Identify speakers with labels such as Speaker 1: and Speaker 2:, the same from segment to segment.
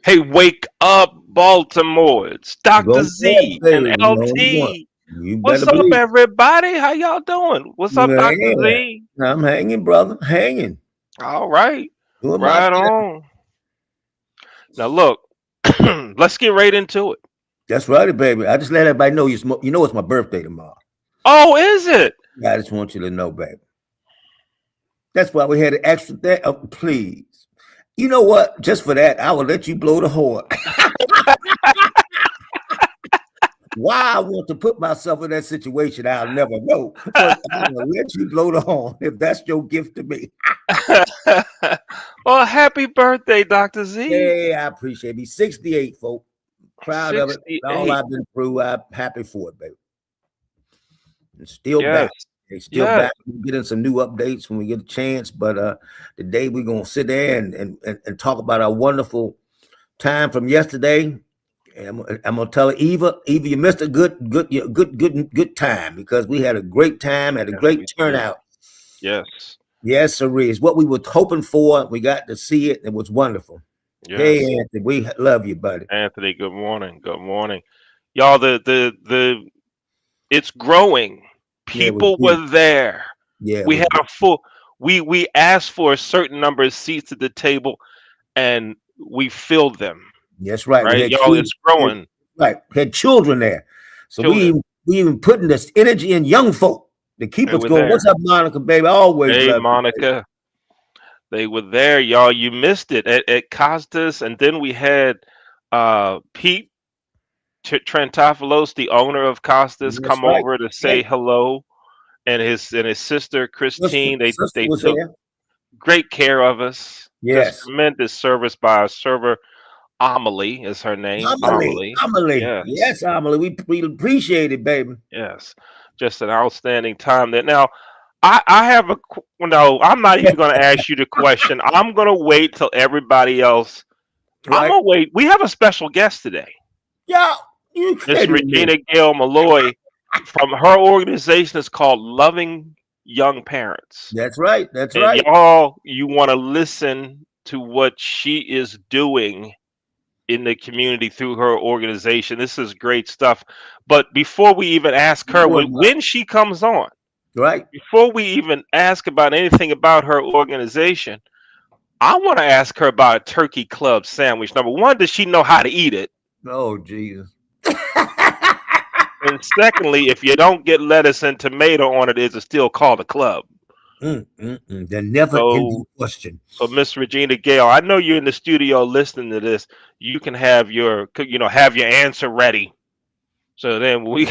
Speaker 1: Hey, wake up, Baltimore. It's Dr.
Speaker 2: Go ahead,
Speaker 1: Z and
Speaker 2: baby. We on one.
Speaker 1: LT.
Speaker 2: You better
Speaker 1: What's up,
Speaker 2: believe.
Speaker 1: everybody? How y'all doing? What's up, Dr.
Speaker 2: Man,
Speaker 1: Z?
Speaker 2: I'm hanging, brother. Hanging.
Speaker 1: All right.
Speaker 2: Doing my
Speaker 1: Right
Speaker 2: best.
Speaker 1: on. Now, look, let's get right into it.
Speaker 2: That's right, baby. I just let everybody know you know it's my birthday tomorrow.
Speaker 1: Oh, is it?
Speaker 2: I just want you to know, baby. That's why we had an extra day. Oh, please. You know what? Just for that, I will let you blow the horn. Why I want to put myself in that situation, I'll never know. But I'm gonna let you blow the horn if that's your gift to me.
Speaker 1: Well, happy birthday, Dr. Z.
Speaker 2: Hey, I appreciate it. 68, folks. Proud of it. All
Speaker 1: 68.
Speaker 2: I've been through, I'm happy for it, baby. And still
Speaker 1: Yes.
Speaker 2: back. They still
Speaker 1: Yes.
Speaker 2: back. We're getting some new updates when we get a chance. But today we're gonna sit there and talk about our wonderful time from yesterday. And I'm gonna tell her, Eva, you missed a good time because we had a great time, had a
Speaker 1: Yes,
Speaker 2: great
Speaker 1: we did.
Speaker 2: turnout.
Speaker 1: Yes.
Speaker 2: Yes, sir. Is what we were hoping for. We got to see it. It was wonderful. Hey,
Speaker 1: Yes.
Speaker 2: Anthony, we love you, buddy.
Speaker 1: Anthony, good morning. Good morning. Y'all, the it's growing.
Speaker 2: Yeah, it was
Speaker 1: People
Speaker 2: beautiful.
Speaker 1: were there.
Speaker 2: Yeah, it
Speaker 1: We
Speaker 2: was
Speaker 1: had a
Speaker 2: beautiful.
Speaker 1: full we asked for a certain number of seats at the table and we filled them.
Speaker 2: That's right. We
Speaker 1: Right?
Speaker 2: had
Speaker 1: Y'all,
Speaker 2: children.
Speaker 1: it's growing.
Speaker 2: Right, we had children there. So
Speaker 1: Children.
Speaker 2: we even putting this energy in young folk to keep
Speaker 1: They
Speaker 2: us
Speaker 1: were
Speaker 2: going.
Speaker 1: there.
Speaker 2: What's up, Monica, baby? I always
Speaker 1: Hey,
Speaker 2: love you, baby.
Speaker 1: Monica. They were there, y'all. You missed it at Costas, and then we had Pete Trentafilos, the owner of Costas,
Speaker 2: That's
Speaker 1: come
Speaker 2: right.
Speaker 1: over to
Speaker 2: Right.
Speaker 1: say hello, and his sister Christine.
Speaker 2: Sister
Speaker 1: They
Speaker 2: was
Speaker 1: took
Speaker 2: here.
Speaker 1: great care of us. Just
Speaker 2: Yes.
Speaker 1: tremendous service by our server. Amelie is her name.
Speaker 2: Amelie.
Speaker 1: Amelie.
Speaker 2: Amelie.
Speaker 1: Yes.
Speaker 2: Yes, Amelie. We appreciate it, baby.
Speaker 1: Yes. Just an outstanding time there. Now, I have no, I'm not even going to ask you the question. I'm going to wait till everybody else. I'm
Speaker 2: Right?
Speaker 1: going to wait. We have a special guest today.
Speaker 2: Yeah, you
Speaker 1: Miss
Speaker 2: kidding me.
Speaker 1: Regina Gail Malloy from her organization is called Loving Young Parents.
Speaker 2: That's right. That's
Speaker 1: And
Speaker 2: right.
Speaker 1: y'all, you want to listen to what she is doing in the community through her organization. This is great stuff. But before we even ask her when she comes on,
Speaker 2: Right.
Speaker 1: before we even ask about anything about her organization, I want to ask her about a turkey club sandwich. Number one, does she know how to eat it?
Speaker 2: Oh, Jesus.
Speaker 1: And secondly, if you don't get lettuce and tomato on it, is it still called a club?
Speaker 2: The never ending
Speaker 1: So,
Speaker 2: question.
Speaker 1: so Miss Regina Gale, I know you're in the studio listening to this. You can have have your answer ready. So then we,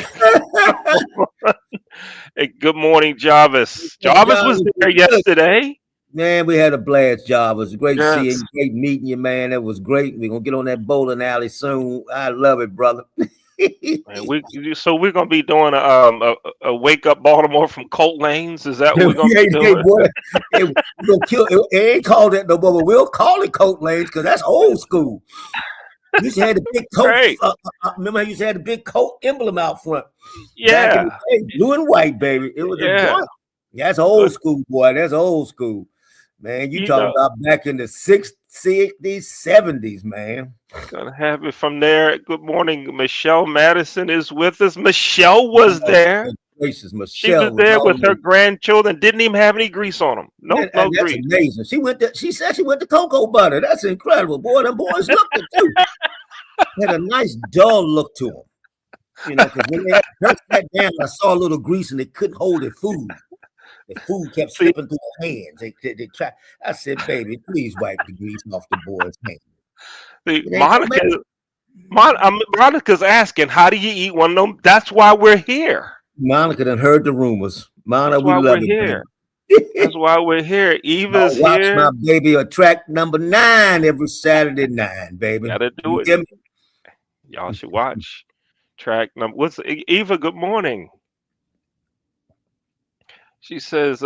Speaker 1: hey, good morning, Jarvis. Jarvis
Speaker 2: John,
Speaker 1: was
Speaker 2: was
Speaker 1: there
Speaker 2: good.
Speaker 1: yesterday.
Speaker 2: Man, we had a blast, job. It was great seeing
Speaker 1: Yes.
Speaker 2: you, great meeting you, man. It was great. We're gonna get on that bowling alley soon. I love it, brother.
Speaker 1: And we're gonna be doing a wake up Baltimore from Colt Lanes. Is that what we're gonna be
Speaker 2: Hey,
Speaker 1: doing?
Speaker 2: boy, hey, we gonna kill it. Ain't called that no more, but we'll call it coat lanes because that's old school. You used to have the big coat.
Speaker 1: Great.
Speaker 2: Remember how you used to have the big coat emblem out front back in the
Speaker 1: Yeah.
Speaker 2: day, blue and white, baby. It was a
Speaker 1: Yeah.
Speaker 2: joint. That's old
Speaker 1: Good.
Speaker 2: school, boy. That's old school, man. You
Speaker 1: You
Speaker 2: talking
Speaker 1: know,
Speaker 2: about back in the 60s, 70s, man.
Speaker 1: gonna have it from there. Good morning. Michelle Madison is with us. Michelle was
Speaker 2: Oh,
Speaker 1: there.
Speaker 2: good gracious,
Speaker 1: She was
Speaker 2: Michelle was
Speaker 1: there with her
Speaker 2: always.
Speaker 1: grandchildren. Didn't even have any grease on them. Nope,
Speaker 2: And
Speaker 1: no
Speaker 2: that's
Speaker 1: grease.
Speaker 2: amazing. She said she went to cocoa butter. That's incredible, boy. Them boys looked it too. Had a nice dull look to them. Because when they first sat down, I saw a little grease and they couldn't hold their food. The food kept
Speaker 1: See,
Speaker 2: slipping through their hands. They tried. I said, "Baby, please wipe the grease off the boys' hands.
Speaker 1: see,
Speaker 2: It ain't gonna make it."
Speaker 1: Monica's asking, how do you eat one of them? That's why we're here.
Speaker 2: Monica done heard the rumors. Monica,
Speaker 1: That's
Speaker 2: we
Speaker 1: why
Speaker 2: love
Speaker 1: we're
Speaker 2: it,
Speaker 1: here.
Speaker 2: baby.
Speaker 1: That's why we're here.
Speaker 2: I
Speaker 1: Eva's
Speaker 2: watch my
Speaker 1: here.
Speaker 2: baby a track number 9 every Saturday 9, baby.
Speaker 1: Gotta do
Speaker 2: You
Speaker 1: it.
Speaker 2: hear me?
Speaker 1: Y'all should watch track number. What's Eva? Good morning. She says,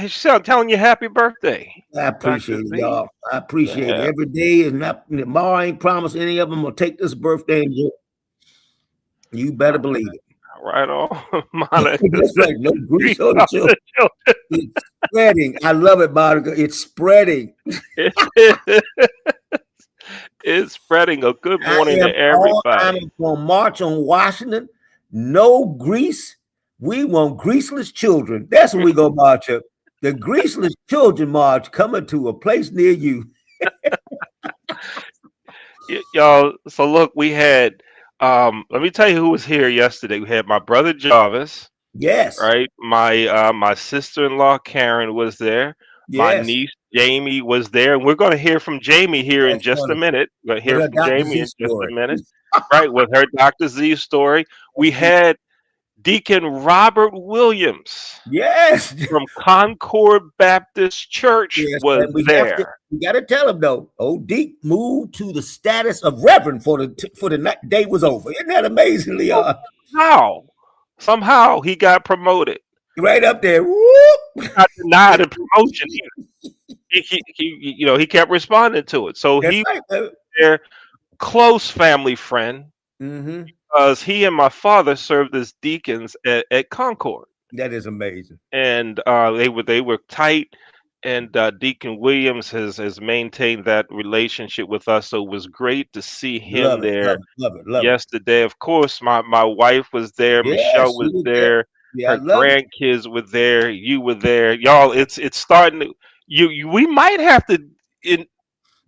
Speaker 1: she's telling you happy birthday,
Speaker 2: I
Speaker 1: Dr.
Speaker 2: appreciate it,
Speaker 1: Z.
Speaker 2: y'all. I appreciate it.
Speaker 1: Yeah.
Speaker 2: Every day is not tomorrow. I ain't promised any of them will take this birthday and do it. You better believe it.
Speaker 1: Right on. Monica
Speaker 2: That's
Speaker 1: says,
Speaker 2: right. No
Speaker 1: grease
Speaker 2: grease on the
Speaker 1: off
Speaker 2: children.
Speaker 1: the children.
Speaker 2: It's spreading. I love it, Monica. It's spreading.
Speaker 1: It's spreading. A good
Speaker 2: I
Speaker 1: morning
Speaker 2: am
Speaker 1: to
Speaker 2: all I'm
Speaker 1: everybody.
Speaker 2: gonna march on Washington. No grease. We want greaseless children. That's what we gonna march up. The greaseless children march coming to a place near you.
Speaker 1: Y'all, so look, we had let me tell you who was here yesterday. We had my brother Jarvis,
Speaker 2: Yes,
Speaker 1: right? My sister-in-law Karen was there. My
Speaker 2: yes,
Speaker 1: niece Jamie was there, and we're going to hear from Jamie here in
Speaker 2: that's
Speaker 1: just a
Speaker 2: wonderful.
Speaker 1: minute. We're going to
Speaker 2: With
Speaker 1: hear
Speaker 2: her
Speaker 1: from
Speaker 2: Dr.
Speaker 1: Jamie
Speaker 2: Z
Speaker 1: in just a
Speaker 2: story.
Speaker 1: minute, right? With her Dr. Z story. We
Speaker 2: That's beautiful.
Speaker 1: had Deacon Robert Williams
Speaker 2: Yes.
Speaker 1: from Concord Baptist Church
Speaker 2: Yes,
Speaker 1: was
Speaker 2: and
Speaker 1: there.
Speaker 2: we gotta tell him though. Old Deke moved to the status of Reverend for the night day was over. Isn't that amazingly
Speaker 1: How? Somehow he got promoted.
Speaker 2: right up there? Whoop.
Speaker 1: Not denied a promotion either. He kept responding to it. So
Speaker 2: That's
Speaker 1: he
Speaker 2: right, baby.
Speaker 1: was their close family friend
Speaker 2: Hmm.
Speaker 1: because he and my father served as deacons at Concord,
Speaker 2: That is amazing.
Speaker 1: and they were tight. And Deacon Williams has maintained that relationship with us, so it was great to see him
Speaker 2: Love it, love
Speaker 1: there
Speaker 2: it, love it, love it.
Speaker 1: yesterday. Of course, my wife was there, Michelle
Speaker 2: Yes, she
Speaker 1: was
Speaker 2: was there.
Speaker 1: there,
Speaker 2: Yeah, I
Speaker 1: her
Speaker 2: love it.
Speaker 1: grandkids were there, you were there, y'all. It's starting to we might have to in,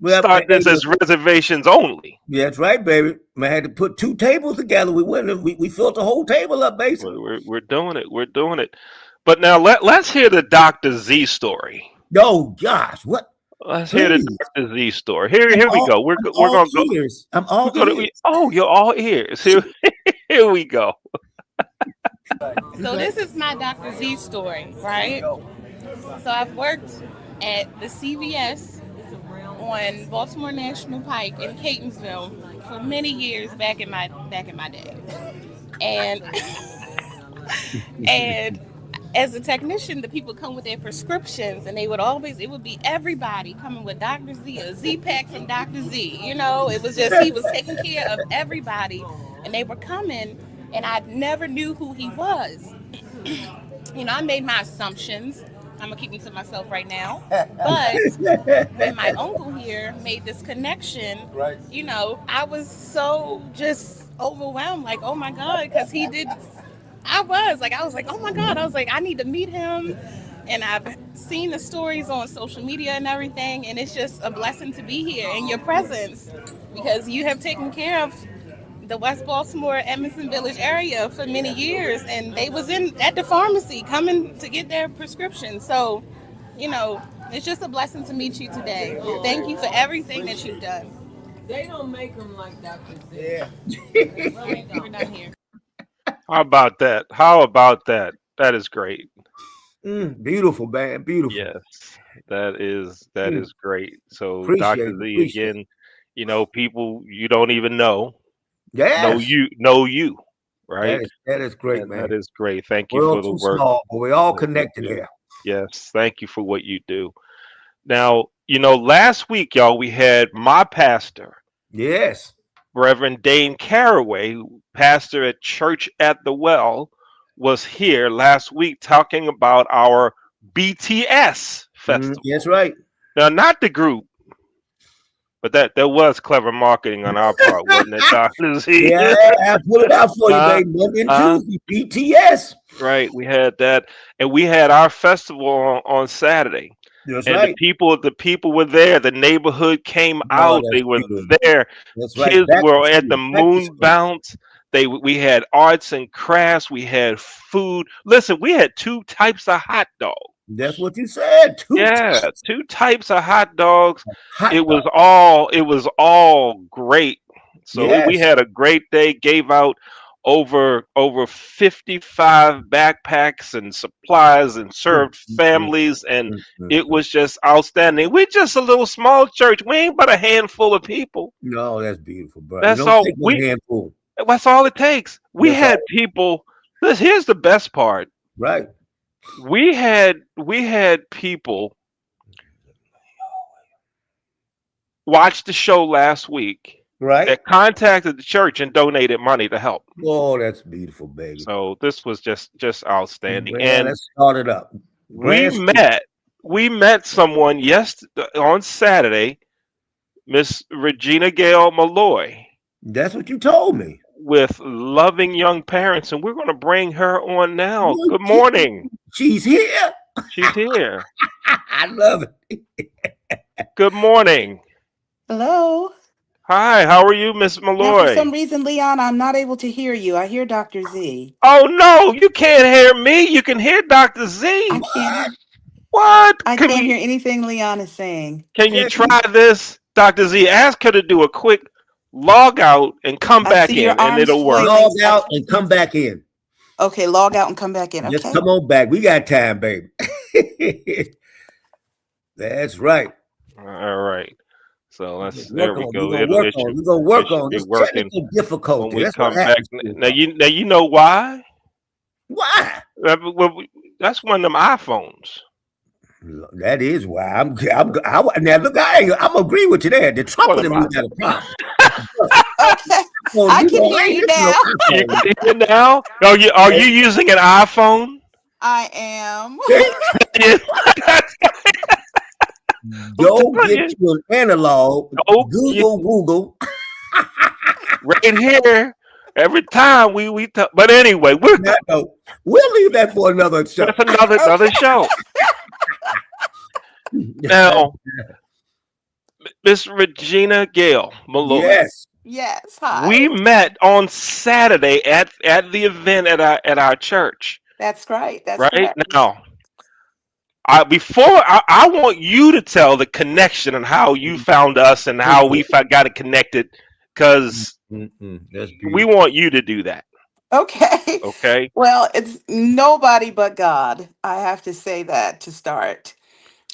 Speaker 2: Well,
Speaker 1: start
Speaker 2: hey,
Speaker 1: this as
Speaker 2: listen.
Speaker 1: reservations only.
Speaker 2: Yeah, that's right, baby. I had to put two tables together. We went and we filled the whole table up,
Speaker 1: We're,
Speaker 2: basically.
Speaker 1: we're, we're doing it. We're doing it. But now let's hear the Dr. Z story.
Speaker 2: Oh gosh, what?
Speaker 1: Let's hear the
Speaker 2: Please.
Speaker 1: Dr. Z story. Here we go.
Speaker 2: I'm
Speaker 1: We're
Speaker 2: all
Speaker 1: gonna go.
Speaker 2: ears. I'm
Speaker 1: We're
Speaker 2: all
Speaker 1: gonna.
Speaker 2: ears.
Speaker 1: Oh, you're all ears. Here we go.
Speaker 3: So this is my Dr. Z story, right? So I've worked at the CVS on Baltimore National Pike in Catonsville for many years back in my day. And and as a technician, the people come with their prescriptions, and it would be everybody coming with Dr. Z, a Z pack from Dr. Z. It was just, he was taking care of everybody, and they were coming, and I never knew who he was. I made my assumptions. I'm gonna keep them to myself right now. But when my uncle here made this connection, I was so just overwhelmed, like, oh my God, because he did. I was like, oh my God, I was like, I need to meet him. And I've seen the stories on social media and everything, and it's just a blessing to be here in your presence because you have taken care of the West Baltimore, Emerson Village area for many years, and they was in at the pharmacy coming to get their prescription. So, you know, it's just a blessing to meet you today. Thank you for everything that you've done. They don't make them like Dr. Z. Yeah. We're done here.
Speaker 1: How about that? How about that? That is great.
Speaker 2: Beautiful, man. Beautiful.
Speaker 1: Yes, that is great. So
Speaker 2: Appreciate
Speaker 1: Dr.
Speaker 2: it.
Speaker 1: Z
Speaker 2: Appreciate it.
Speaker 1: again, people you don't even know
Speaker 2: Yes.
Speaker 1: you, right?
Speaker 2: That is great,
Speaker 1: And
Speaker 2: man.
Speaker 1: that is great. Thank you for
Speaker 2: World
Speaker 1: the
Speaker 2: too
Speaker 1: work
Speaker 2: small, but we're all
Speaker 1: that you
Speaker 2: connected
Speaker 1: do.
Speaker 2: here.
Speaker 1: Yes, thank you for what you do. Now, last week, y'all, we had my pastor,
Speaker 2: Yes.
Speaker 1: Reverend Dane Caraway, pastor at Church at the Well, was here last week talking about our BTS
Speaker 2: That's
Speaker 1: festival.
Speaker 2: right.
Speaker 1: Now, not the group, but that was clever marketing on our part, wasn't it, Dr. Z?
Speaker 2: Yeah, I pull it out for you,
Speaker 1: uh,
Speaker 2: baby. Monday and
Speaker 1: uh,
Speaker 2: Tuesday, BTS.
Speaker 1: right, we had that, and we had our festival on Saturday.
Speaker 2: That's
Speaker 1: And the
Speaker 2: right.
Speaker 1: people were there. The neighborhood came
Speaker 2: Oh,
Speaker 1: out.
Speaker 2: that's
Speaker 1: They were
Speaker 2: beautiful.
Speaker 1: there.
Speaker 2: That's right.
Speaker 1: Kids
Speaker 2: Back to
Speaker 1: were at the
Speaker 2: school. Back to
Speaker 1: moon
Speaker 2: school.
Speaker 1: bounce. We had arts and crafts. We had food. Listen, we had two types of hot dogs.
Speaker 2: That's what you said. Two
Speaker 1: Yeah, two types of hot dogs.
Speaker 2: hot dogs.
Speaker 1: It was all great. So we
Speaker 2: Yes.
Speaker 1: had a great day. Gave out over 55 backpacks and supplies and
Speaker 2: Mm,
Speaker 1: served
Speaker 2: mm, mm,
Speaker 1: families, and it
Speaker 2: mm.
Speaker 1: was just outstanding. We're just a little small church. We ain't but a handful of people.
Speaker 2: No, that's beautiful, bro. You
Speaker 1: That's
Speaker 2: don't
Speaker 1: all
Speaker 2: take one handful.
Speaker 1: that's all it takes. We
Speaker 2: That's
Speaker 1: had
Speaker 2: all.
Speaker 1: people. Here's the best part.
Speaker 2: Right.
Speaker 1: We had people watch the show last week
Speaker 2: Right.
Speaker 1: that contacted the church and donated money to help.
Speaker 2: Oh, that's beautiful, baby.
Speaker 1: So this was just outstanding.
Speaker 2: Well,
Speaker 1: And
Speaker 2: let's start it up.
Speaker 1: we
Speaker 2: Grand Street.
Speaker 1: met we met someone on Saturday, Miss Regina Gale Malloy
Speaker 2: That's what you told me.
Speaker 1: with Loving Young Parents, and we're going to bring her on now.
Speaker 2: You
Speaker 1: Good
Speaker 2: kidding?
Speaker 1: morning.
Speaker 2: She's here.
Speaker 1: She's here.
Speaker 2: I love it.
Speaker 1: Good morning.
Speaker 4: Hello.
Speaker 1: Hi, how are you, Miss
Speaker 4: Now, for
Speaker 1: Malloy?
Speaker 4: some reason, Leon, I'm not able to hear you. I hear Dr. Z.
Speaker 1: Oh no, you can't hear me. You can hear Dr.
Speaker 4: I
Speaker 1: Z.
Speaker 4: can't.
Speaker 1: What?
Speaker 4: I can't hear anything Leon is saying.
Speaker 1: Can you
Speaker 2: Yeah,
Speaker 1: try this, Dr. Z? Ask her to do a quick log out and come
Speaker 4: I
Speaker 1: back
Speaker 4: see your
Speaker 1: in, and
Speaker 4: arms
Speaker 1: it'll work.
Speaker 4: flailing.
Speaker 2: log out and come back in.
Speaker 4: Okay, log out and come back in.
Speaker 2: Just
Speaker 4: Okay.
Speaker 2: come on back. We got time, baby. That's right.
Speaker 1: All right. So there
Speaker 2: Work
Speaker 1: we
Speaker 2: on. We're
Speaker 1: go.
Speaker 2: gonna work
Speaker 1: It
Speaker 2: on.
Speaker 1: should
Speaker 2: We're gonna
Speaker 1: it
Speaker 2: work
Speaker 1: should
Speaker 2: on
Speaker 1: be
Speaker 2: this
Speaker 1: working
Speaker 2: technical
Speaker 1: when
Speaker 2: difficulty.
Speaker 1: we
Speaker 2: That's what
Speaker 1: come back.
Speaker 2: happens.
Speaker 1: Now you know why?
Speaker 2: Why?
Speaker 1: That's one of them iPhones.
Speaker 2: That is why now look. I'm agree with you there. The
Speaker 1: What
Speaker 2: trumpet and me
Speaker 1: about?
Speaker 2: got a problem.
Speaker 4: Okay.
Speaker 2: Oh,
Speaker 4: I
Speaker 2: you
Speaker 4: can
Speaker 2: know,
Speaker 4: hear
Speaker 2: I ain't
Speaker 4: you
Speaker 2: listening to no
Speaker 4: now.
Speaker 1: You
Speaker 2: iPhone.
Speaker 1: can hear now? Are you using an iPhone?
Speaker 4: I am.
Speaker 1: Yeah. I'm
Speaker 2: Go
Speaker 1: telling
Speaker 2: get
Speaker 1: you.
Speaker 2: you an analog.
Speaker 1: Oh, yeah,
Speaker 2: Google.
Speaker 1: right here. Every time but anyway,
Speaker 2: No, we'll leave that for another show.
Speaker 1: that's another
Speaker 4: Okay.
Speaker 1: show. Now, Miss Regina Gale Malloy,
Speaker 2: Yes,
Speaker 4: Yes. Hi.
Speaker 1: we met on Saturday at the event at our church.
Speaker 4: That's right. That's
Speaker 1: Right
Speaker 4: correct.
Speaker 1: now, I want you to tell the connection and how you found us and how we got it connected, because
Speaker 2: that's
Speaker 1: we
Speaker 2: beautiful.
Speaker 1: want you to do that.
Speaker 4: Okay.
Speaker 1: Okay.
Speaker 4: Well, it's nobody but God. I have to say that to start.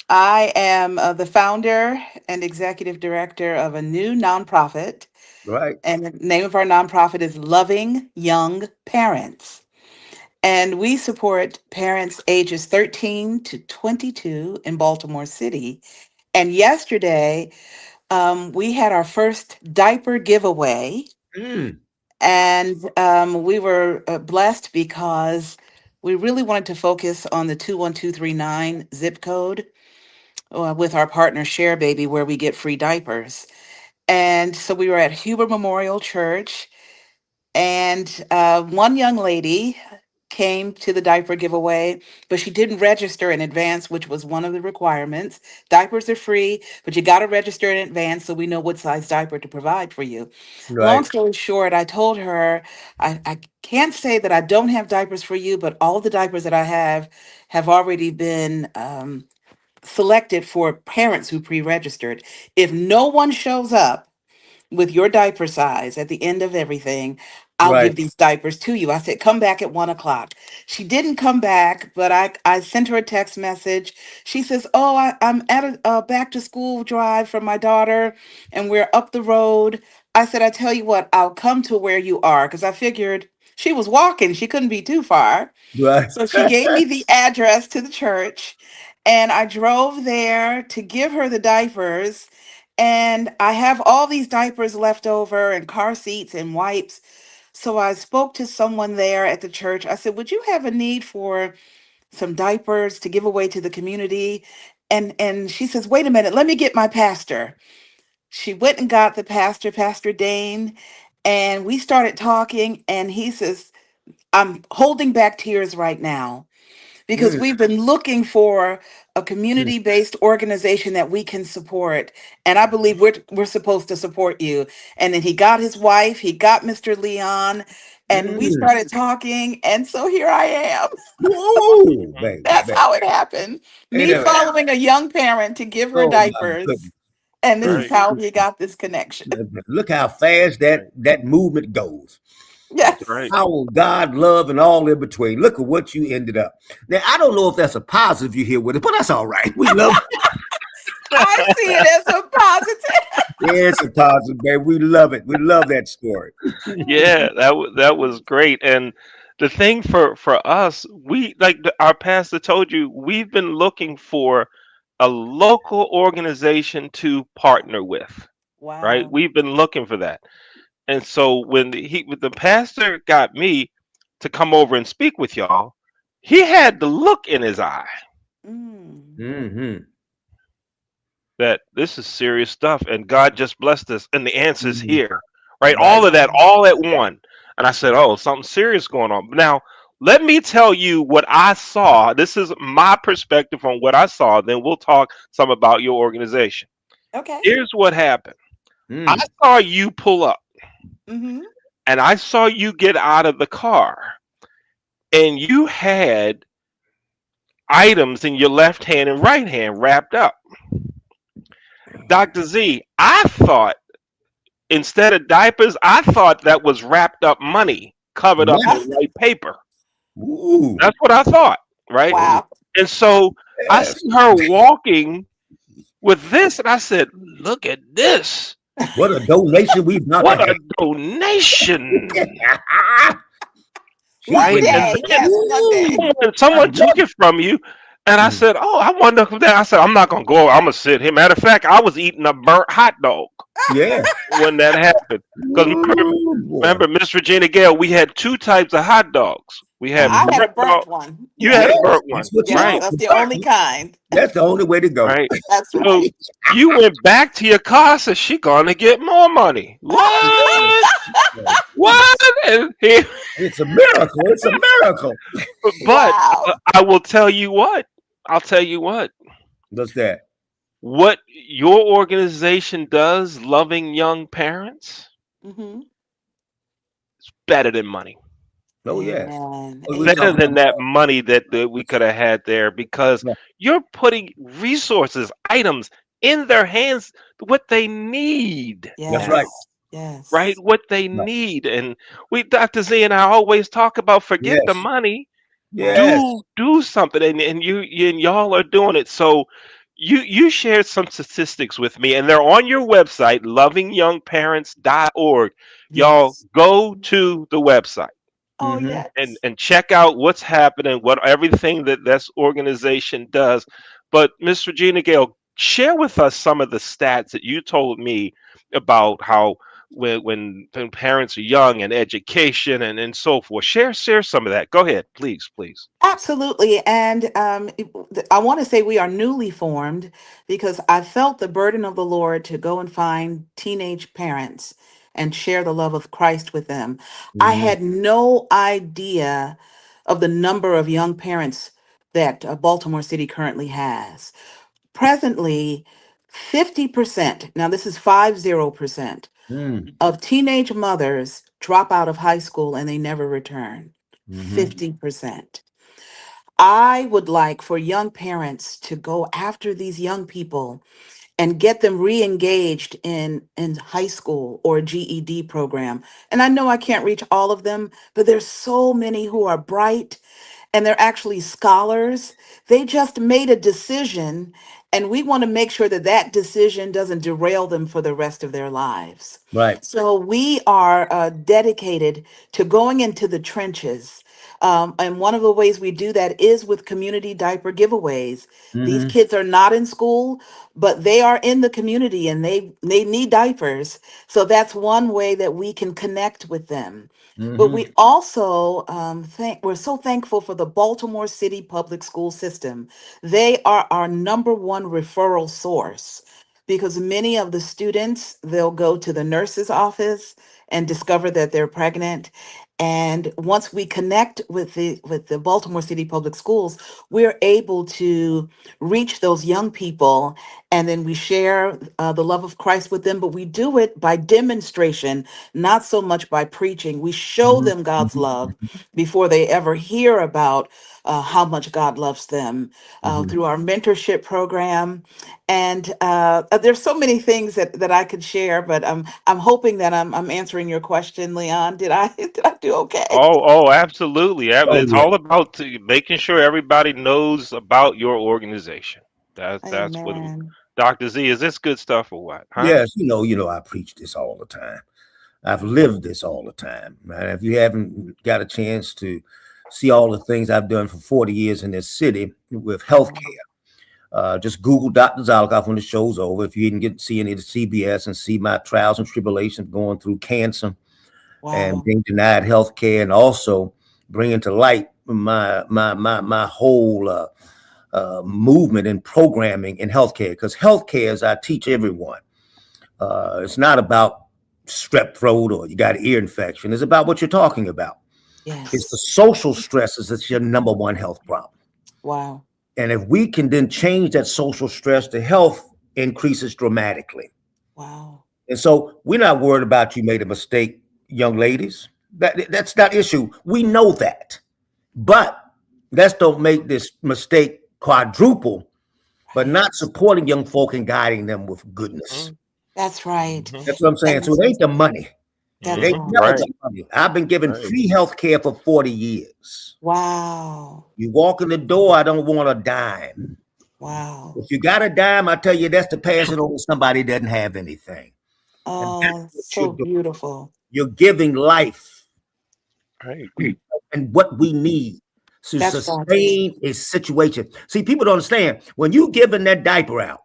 Speaker 4: I am the founder and executive director of a new nonprofit,
Speaker 2: Right.
Speaker 4: and the name of our nonprofit is Loving Young Parents. And we support parents ages 13 to 22 in Baltimore City. And yesterday, we had our first diaper giveaway,
Speaker 2: Mm,
Speaker 4: and we were blessed because we really wanted to focus on the 21239 zip code with our partner Share Baby, where we get free diapers. And so we were at Huber Memorial Church, and one young lady came to the diaper giveaway, but she didn't register in advance, which was one of the requirements. Diapers are free, but you got to register in advance so we know what size diaper to provide for you. Long
Speaker 2: right.
Speaker 4: story short, I told her, I can't say that I don't have diapers for you, but all the diapers that I have already been selected for parents who pre-registered. If no one shows up with your diaper size at the end of everything, I'll
Speaker 2: Right.
Speaker 4: give these diapers to you. I said, come back at 1 o'clock. She didn't come back, but I sent her a text message. She says, oh, I'm at a back to school drive for my daughter, and we're up the road. I said, I tell you what, I'll come to where you are, because I figured she was walking. She couldn't be too far.
Speaker 2: Right.
Speaker 4: So she gave me the address to the church, and I drove there to give her the diapers. And I have all these diapers left over, and car seats and wipes. So I spoke to someone there at the church. I said, would you have a need for some diapers to give away to the community? And she says, wait a minute, let me get my pastor. She went and got the pastor, Pastor Dane, and we started talking. And he says, I'm holding back tears right now because
Speaker 2: Mm,
Speaker 4: we've been looking for a community-based organization that we can support, and I believe we're supposed to support you. And then he got his wife, he got Mr. Leon, and we
Speaker 2: mm.
Speaker 4: started talking, and so here I am.
Speaker 2: Whoa,
Speaker 1: Mhm.
Speaker 2: baby,
Speaker 4: That's
Speaker 2: baby.
Speaker 4: how it happened.
Speaker 2: Ain't
Speaker 4: Me
Speaker 2: that?
Speaker 4: following a young parent to give her
Speaker 2: Oh my
Speaker 4: diapers,
Speaker 2: goodness.
Speaker 4: and this
Speaker 2: Mm,
Speaker 4: is
Speaker 1: Right.
Speaker 4: how we got this connection.
Speaker 2: Look how fast that
Speaker 1: Right.
Speaker 2: that movement goes.
Speaker 1: That's
Speaker 4: Yes.
Speaker 1: right.
Speaker 2: Power, God, love, and all in between. Look at what you ended up. Now I don't know if that's a positive you here with it, but that's all right. We love.
Speaker 4: I see it as a positive.
Speaker 2: Yeah, it's a positive, baby. We love it. We love that story.
Speaker 1: Yeah, that was great. And the thing for us, we our pastor told you, we've been looking for a local organization to partner with. Right?
Speaker 4: Wow.
Speaker 1: We've been looking for that. And so when the pastor got me to come over and speak with y'all, he had the look in his eye.
Speaker 4: Mm.
Speaker 2: Hmm.
Speaker 1: that this is serious stuff and God just blessed us and the answer's
Speaker 2: Mhm.
Speaker 1: here. Right?
Speaker 2: Right.
Speaker 1: All of that all at one. And I said, "Oh, something serious going on." Now, let me tell you what I saw. This is my perspective on what I saw. Then we'll talk some about your organization.
Speaker 4: Okay.
Speaker 1: Here's what happened. I
Speaker 2: Mm.
Speaker 1: saw you pull up
Speaker 4: Mm-hmm.
Speaker 1: and I saw you get out of the car and you had items in your left hand and right hand wrapped up. Dr. Z, I thought instead of diapers, I thought that was wrapped up money covered up in
Speaker 2: Money.
Speaker 1: white paper.
Speaker 2: Ooh.
Speaker 1: That's what I thought, right?
Speaker 2: Oh,
Speaker 4: Wow.
Speaker 1: And so I
Speaker 2: yes.
Speaker 1: see her walking with this, and I said, "Look at this!
Speaker 2: What a donation we about to
Speaker 1: What
Speaker 2: have.
Speaker 1: a donation!"
Speaker 2: She's
Speaker 1: Right?
Speaker 4: One
Speaker 2: getting
Speaker 1: And
Speaker 4: day.
Speaker 1: then
Speaker 4: Yes, one day.
Speaker 2: Ooh. My
Speaker 1: someone took
Speaker 2: God.
Speaker 1: it from you, and I
Speaker 2: Mm.
Speaker 1: said, "Oh, I wonder who that." I said, "I'm not gonna go. I'm gonna sit here." Matter of fact, I was eating a burnt hot dog
Speaker 2: Yeah.
Speaker 1: when that happened. Because
Speaker 2: Ooh, boy.
Speaker 1: remember, Miss Regina Gale, we had two types of hot dogs. We
Speaker 4: Now,
Speaker 1: had
Speaker 4: I
Speaker 2: Mhm.
Speaker 4: had a
Speaker 1: burnt dog.
Speaker 4: burnt one.
Speaker 1: You had
Speaker 4: Yes.
Speaker 1: a
Speaker 2: Yes,
Speaker 1: burnt
Speaker 2: that's
Speaker 1: one,
Speaker 2: what you
Speaker 4: Yes,
Speaker 1: right?
Speaker 2: want.
Speaker 4: that's
Speaker 2: The
Speaker 4: the
Speaker 2: burnt
Speaker 4: only
Speaker 2: one.
Speaker 4: kind.
Speaker 2: That's the only way to go.
Speaker 1: Right.
Speaker 4: That's
Speaker 1: So
Speaker 4: right.
Speaker 1: you went back to your car. Said she gonna get more money. What? What? And he,
Speaker 2: It's a miracle. It's a miracle.
Speaker 1: but
Speaker 4: Wow.
Speaker 1: I will tell you what. I'll tell you what.
Speaker 2: What's that?
Speaker 1: What your organization does, loving young parents,
Speaker 4: Mm-hmm.
Speaker 1: better than money.
Speaker 2: Oh, yes.
Speaker 4: Amen.
Speaker 2: What we
Speaker 1: Better
Speaker 2: talking
Speaker 1: than
Speaker 4: Amen.
Speaker 1: that
Speaker 2: about?
Speaker 1: money that we could have had there because
Speaker 2: Right.
Speaker 1: you're putting resources, items in their hands, what they need
Speaker 2: That's
Speaker 1: now,
Speaker 2: right.
Speaker 4: Yes.
Speaker 1: right?
Speaker 4: Yes.
Speaker 1: What they
Speaker 2: Right.
Speaker 1: need. And we, Dr. Z and I always talk about forget the
Speaker 2: Yes.
Speaker 1: money,
Speaker 4: Right.
Speaker 2: Yes.
Speaker 1: do something. And you and y'all are doing it. So you shared some statistics with me and they're on your website, lovingyoungparents.org. Y'all
Speaker 4: Yes.
Speaker 1: go to the website
Speaker 4: Oh,
Speaker 2: Mm-hmm.
Speaker 4: yes.
Speaker 1: and check out what's happening, what everything that this organization does. But Miss Regina Gale, share with us some of the stats that you told me about how when parents are young and education and so forth. Share some of that. Go ahead, please, please.
Speaker 4: Absolutely. And I want to say we are newly formed because I felt the burden of the Lord to go and find teenage parents and share the love of Christ with them. I
Speaker 2: Mm-hmm.
Speaker 4: had no idea of the number of young parents that Baltimore City currently has. Presently, 50%, now this is 50%,
Speaker 2: Mm.
Speaker 4: of teenage mothers drop out of high school and they never return.
Speaker 2: Mm-hmm.
Speaker 4: 50%. I would like for young parents to go after these young people and get them re-engaged in high school or GED program. And I know I can't reach all of them, but there's so many who are bright and they're actually scholars. They just made a decision, and we want to make sure that that decision doesn't derail them for the rest of their lives.
Speaker 2: Right.
Speaker 4: So we are dedicated to going into the trenches. And one of the ways we do that is with community diaper giveaways. These
Speaker 2: Mm-hmm.
Speaker 4: kids are not in school, but they are in the community and they need diapers. So that's one way that we can connect with them. But
Speaker 2: Mm-hmm.
Speaker 4: we also we're so thankful for the Baltimore City Public School System. They are our number one referral source because many of the students they'll go to the nurse's office and discover that they're pregnant. And once we connect with the Baltimore City Public Schools, we're able to reach those young people, and then we share the love of Christ with them. But we do it by demonstration, not so much by preaching. We show them God's love before they ever hear about how much God loves them
Speaker 2: Mm-hmm.
Speaker 4: through our mentorship program. And there's so many things that I could share, but I'm hoping that I'm answering your question, Leon. Did I did I do okay?
Speaker 1: Oh, absolutely.
Speaker 2: Oh,
Speaker 1: It's
Speaker 2: yeah.
Speaker 1: all about making sure everybody knows about your organization. That's what
Speaker 4: Amen.
Speaker 1: Dr. Z, is this good stuff or what? Huh?
Speaker 2: Yes, I preach this all the time. I've lived this all the time. Man, if you haven't got a chance to see all the things I've done for 40 years in this city with healthcare,
Speaker 4: Wow.
Speaker 2: just Google Dr. Zalikoff when the show's over. If you didn't get to see any of the CBS and see my trials and tribulations going through cancer and
Speaker 4: Wow.
Speaker 2: being denied healthcare, and also bringing to light my whole movement and programming in healthcare, because healthcare, as I teach everyone, it's not about strep throat or you got an ear infection. It's about what you're talking about. It's the
Speaker 4: Yes.
Speaker 2: social stresses that's your number one health problem.
Speaker 4: Wow.
Speaker 2: And if we can then change that social stress, the health increases dramatically.
Speaker 4: Wow.
Speaker 2: And so we're not worried about you made a mistake, young ladies. That's not issue. We know that. But let's don't make this mistake quadruple, but
Speaker 4: Right.
Speaker 2: not supporting young folk and guiding them with goodness.
Speaker 1: Mhm,
Speaker 4: That's right.
Speaker 1: mhm,
Speaker 2: That's what I'm saying. So
Speaker 4: And
Speaker 2: it ain't the money. It
Speaker 4: that's
Speaker 2: ain't
Speaker 1: mhm.
Speaker 4: right.
Speaker 2: never
Speaker 1: Right,
Speaker 2: the money. I've been giving
Speaker 1: right.
Speaker 2: free health care for 40 years.
Speaker 4: Wow.
Speaker 2: You walk in the door, I don't want a dime.
Speaker 4: Wow.
Speaker 2: If you got a dime, I tell you that's to pass it on to somebody that doesn't have anything. And that's
Speaker 4: Oh,
Speaker 2: what you're
Speaker 4: so
Speaker 2: doing.
Speaker 4: beautiful.
Speaker 2: You're giving life
Speaker 1: Right.
Speaker 2: and what we need to
Speaker 4: That's God's will.
Speaker 2: sustain a situation. See, people don't understand when you giving that diaper out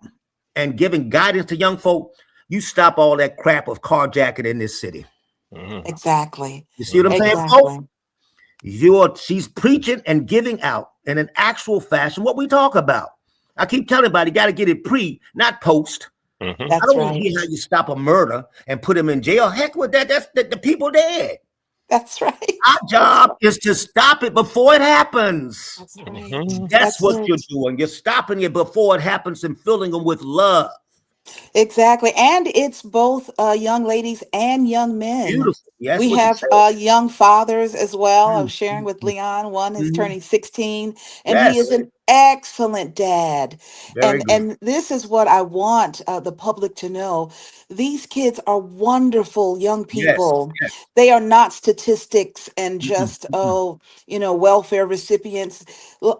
Speaker 2: and giving guidance to young folk, you stop all that crap of carjacking in this city.
Speaker 1: Mhm,
Speaker 4: Exactly.
Speaker 2: You see what I'm
Speaker 1: mhm.
Speaker 2: saying, folks?
Speaker 4: Exactly.
Speaker 2: She's preaching and giving out in an actual fashion what we talk about. I keep telling everybody, got to get it pre, not post.
Speaker 1: Mhm.
Speaker 2: I
Speaker 4: That's
Speaker 2: don't want to
Speaker 4: right.
Speaker 2: hear how you stop a murder and put him in jail. Heck with that. That's the people dead.
Speaker 4: That's right.
Speaker 2: Our
Speaker 4: That's
Speaker 2: job
Speaker 4: right.
Speaker 2: is to stop it before it happens.
Speaker 4: That's right.
Speaker 1: Mhm.
Speaker 2: That's
Speaker 4: That's
Speaker 2: what you're
Speaker 4: it.
Speaker 2: doing. You're stopping it before it happens and filling them with love.
Speaker 4: Exactly. And it's both young ladies and young men.
Speaker 2: Beautiful. That's
Speaker 4: We
Speaker 2: what you
Speaker 4: have
Speaker 2: said.
Speaker 4: young fathers as well. I was sharing with
Speaker 2: Mhm.
Speaker 4: Leon. One is
Speaker 2: Mhm.
Speaker 4: turning 16, and he is
Speaker 2: Yes.
Speaker 4: an excellent dad.
Speaker 2: Very
Speaker 4: And
Speaker 2: good.
Speaker 4: and this is what I want the public to know. These kids are wonderful young
Speaker 2: Yes.
Speaker 4: people.
Speaker 2: Yes.
Speaker 4: They are not statistics and
Speaker 2: Mhm.
Speaker 4: just,
Speaker 2: Mhm.
Speaker 4: welfare recipients.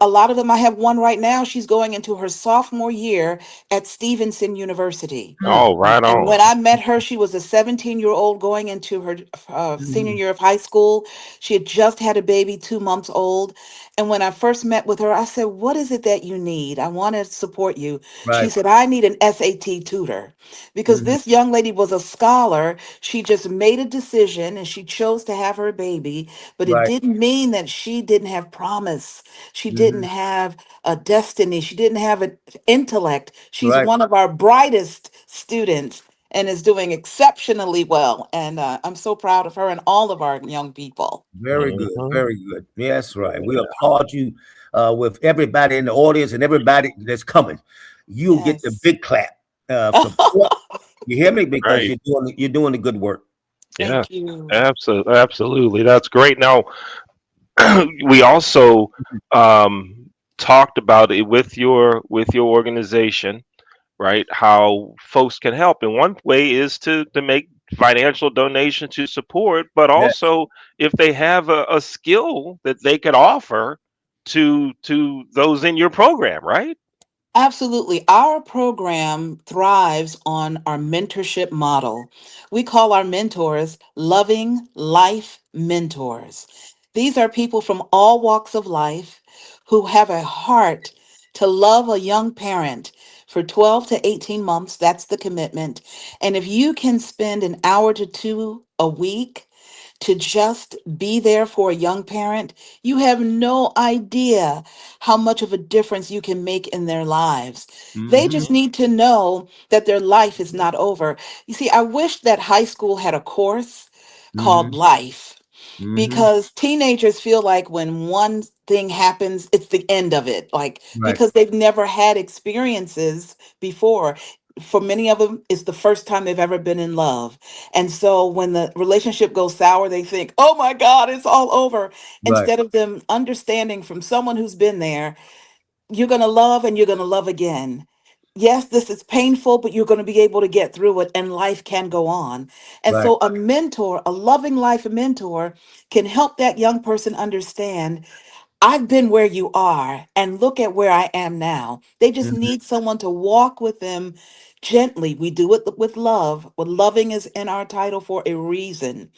Speaker 4: A lot of them, I have one right now. She's going into her sophomore year at Stevenson University.
Speaker 2: Mm.
Speaker 1: Oh, right
Speaker 4: And
Speaker 1: on.
Speaker 4: when I met her, she was a 17-year-old going into her senior
Speaker 2: Mhm.
Speaker 4: year of high school. She had just had a baby, 2 months old. And when I first met with her, I said, "What is it that you need? I want to support you." She
Speaker 2: Right.
Speaker 4: said, "I need an SAT tutor." Because
Speaker 2: Mhm.
Speaker 4: this young lady was a scholar. She just made a decision and she chose to have her baby. But it
Speaker 2: Right.
Speaker 4: didn't mean that she didn't have promise. She didn't
Speaker 2: Mhm.
Speaker 4: have a destiny. She didn't have an intellect. She's
Speaker 2: Right.
Speaker 4: one of our brightest students and is doing exceptionally well. And I'm so proud of her and all of our young people.
Speaker 2: Very good.
Speaker 1: Mhm.
Speaker 2: Very good. Yes, right. We
Speaker 1: Yeah.
Speaker 2: applaud you with everybody in the audience and everybody that's coming. You'll get the
Speaker 4: Yes.
Speaker 2: big clap of support. You hear me? Because
Speaker 1: Right.
Speaker 2: you're doing the good work.
Speaker 1: Yeah.
Speaker 4: Thank you.
Speaker 1: Absolutely. Absolutely. That's great. Now, we also um, talked about it with your organization, right? How folks can help, and one way is to make financial donation to support, but
Speaker 2: Yes.
Speaker 1: also if they have a skill that they could offer to those in your program, right?
Speaker 4: Absolutely. Our program thrives on our mentorship model. We call our mentors loving life mentors. These are people from all walks of life who have a heart to love a young parent for 12 to 18 months. That's the commitment. And if you can spend an hour to two a week to just be there for a young parent, you have no idea how much of a difference you can make in their lives. They
Speaker 2: Hmm.
Speaker 4: just need to know that their life is not over. You see, I wish that high school had a course
Speaker 2: Hmm.
Speaker 4: called Life,
Speaker 2: Hmm.
Speaker 4: because teenagers feel like when one thing happens, it's the end of it, like
Speaker 2: Right.
Speaker 4: because they've never had experiences before. For many of them, it's the first time they've ever been in love. And so when the relationship goes sour, they think, "Oh my God, it's all over."
Speaker 2: Right.
Speaker 4: Instead of them understanding from someone who's been there, you're going to love and you're going to love again. Yes, this is painful, but you're going to be able to get through it and life can go on. And
Speaker 2: Right.
Speaker 4: so, a mentor, a loving life mentor, can help that young person understand, I've been where you are and look at where I am now. They just
Speaker 2: Hmm.
Speaker 4: need someone to walk with them gently. We do it with love. Well, loving is in our title for a reason.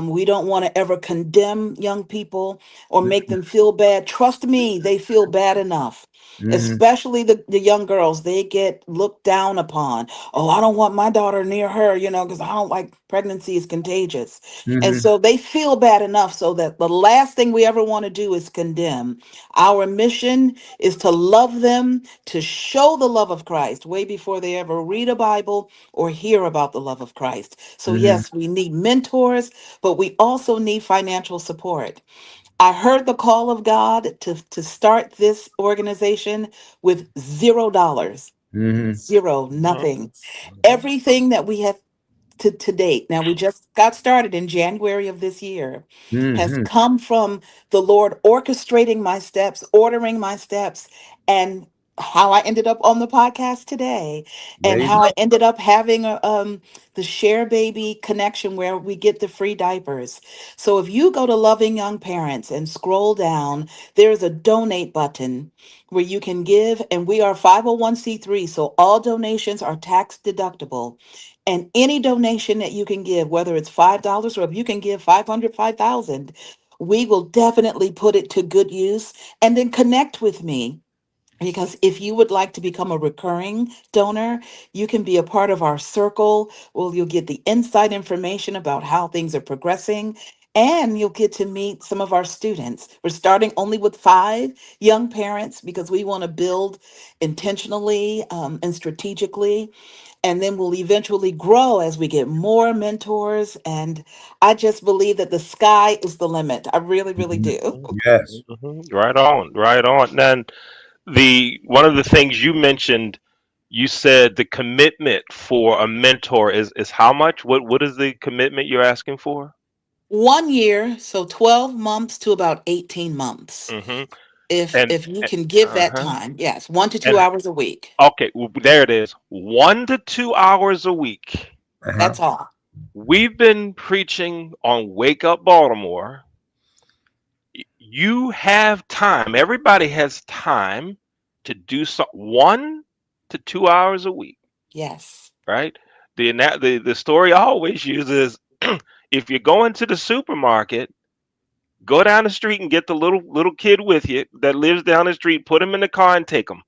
Speaker 4: We don't want to ever condemn young people or make them feel bad. Trust me, they feel bad enough.
Speaker 2: Mm-hmm.
Speaker 4: especially the young girls. They get looked down upon. Oh, I don't want my daughter near her, because I don't like pregnancy is contagious. And
Speaker 2: Mm-hmm.
Speaker 4: so they feel bad enough so that the last thing we ever want to do is condemn. Our mission is to love them, to show the love of Christ way before they ever read a Bible or hear about the love of Christ. So,
Speaker 2: Mm-hmm.
Speaker 4: yes, we need mentors, but we also need financial support. I heard the call of God to start this organization with $0.
Speaker 2: Mm-hmm.
Speaker 4: Zero,
Speaker 1: Mhm,
Speaker 4: nothing.
Speaker 1: mhm,
Speaker 4: Everything that we have to date. Now, we just got started in January of this year, has
Speaker 2: Mm-hmm.
Speaker 4: come from the Lord orchestrating my steps, ordering my steps, and how I ended up on the podcast today,
Speaker 2: There
Speaker 4: and
Speaker 2: you
Speaker 4: how I
Speaker 2: go.
Speaker 4: ended up having the Share Baby connection where we get the free diapers. So if you go to Loving Young Parents and scroll down, there's a donate button where you can give, and we are 501(c)(3), so all donations are tax deductible. And any donation that you can give, whether it's $5 or if you can give 500, 5,000, we will definitely put it to good use. And then connect with me. Because if you would like to become a recurring donor, you can be a part of our circle. Well, you'll get the inside information about how things are progressing, and you'll get to meet some of our students. We're starting only with 5 young parents because we want to build intentionally and strategically, and then we'll eventually grow as we get more mentors. And I just believe that the sky is the limit. I really, really
Speaker 2: Mhm.
Speaker 4: do.
Speaker 1: mhm,
Speaker 2: Yes.
Speaker 1: mhm. Right on, right on. Then the one of the things you mentioned, you said the commitment for a mentor is how much? What is the commitment you're asking for?
Speaker 4: 1 year, so 12 months to about 18 months.
Speaker 1: Hmm.
Speaker 4: If
Speaker 1: And
Speaker 4: if you can give that
Speaker 1: uh-huh.
Speaker 4: time, yes, 1 to 2
Speaker 1: And
Speaker 4: hours a week.
Speaker 1: okay, there it is. 1 to 2 hours a week.
Speaker 2: Uh-huh.
Speaker 4: That's all.
Speaker 1: We've been preaching on Wake Up Baltimore. You have time. Everybody has time to do 1 to 2 hours a week,
Speaker 4: Yes.
Speaker 1: right? The story I always use is if you're going to the supermarket, go down the street and get the little kid with you that lives down the street. Put him in the car and take him,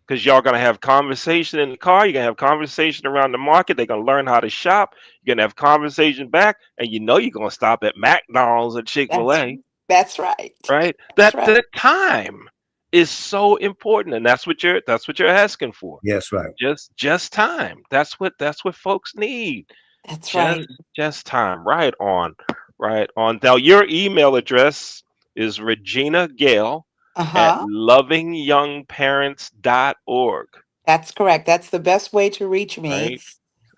Speaker 1: because y'all gonna have conversation in the car. You're gonna have conversation around the market. They're gonna learn how to shop. You're gonna have conversation back, and you're gonna stop at McDonald's or Chick Fil
Speaker 4: That's
Speaker 1: A,
Speaker 4: that's right.
Speaker 1: right?
Speaker 4: That's
Speaker 1: That
Speaker 4: right.
Speaker 1: time is so important, and that's what you're asking for.
Speaker 2: Yes, right.
Speaker 1: Just time. That's what folks need.
Speaker 4: That's
Speaker 1: Just
Speaker 4: right.
Speaker 1: just time. Right on. Right on. Now your email address is Regina Gale at
Speaker 4: Uh-huh.
Speaker 1: lovingyoungparents.org.
Speaker 4: That's correct. That's the best way to reach me.
Speaker 1: Right?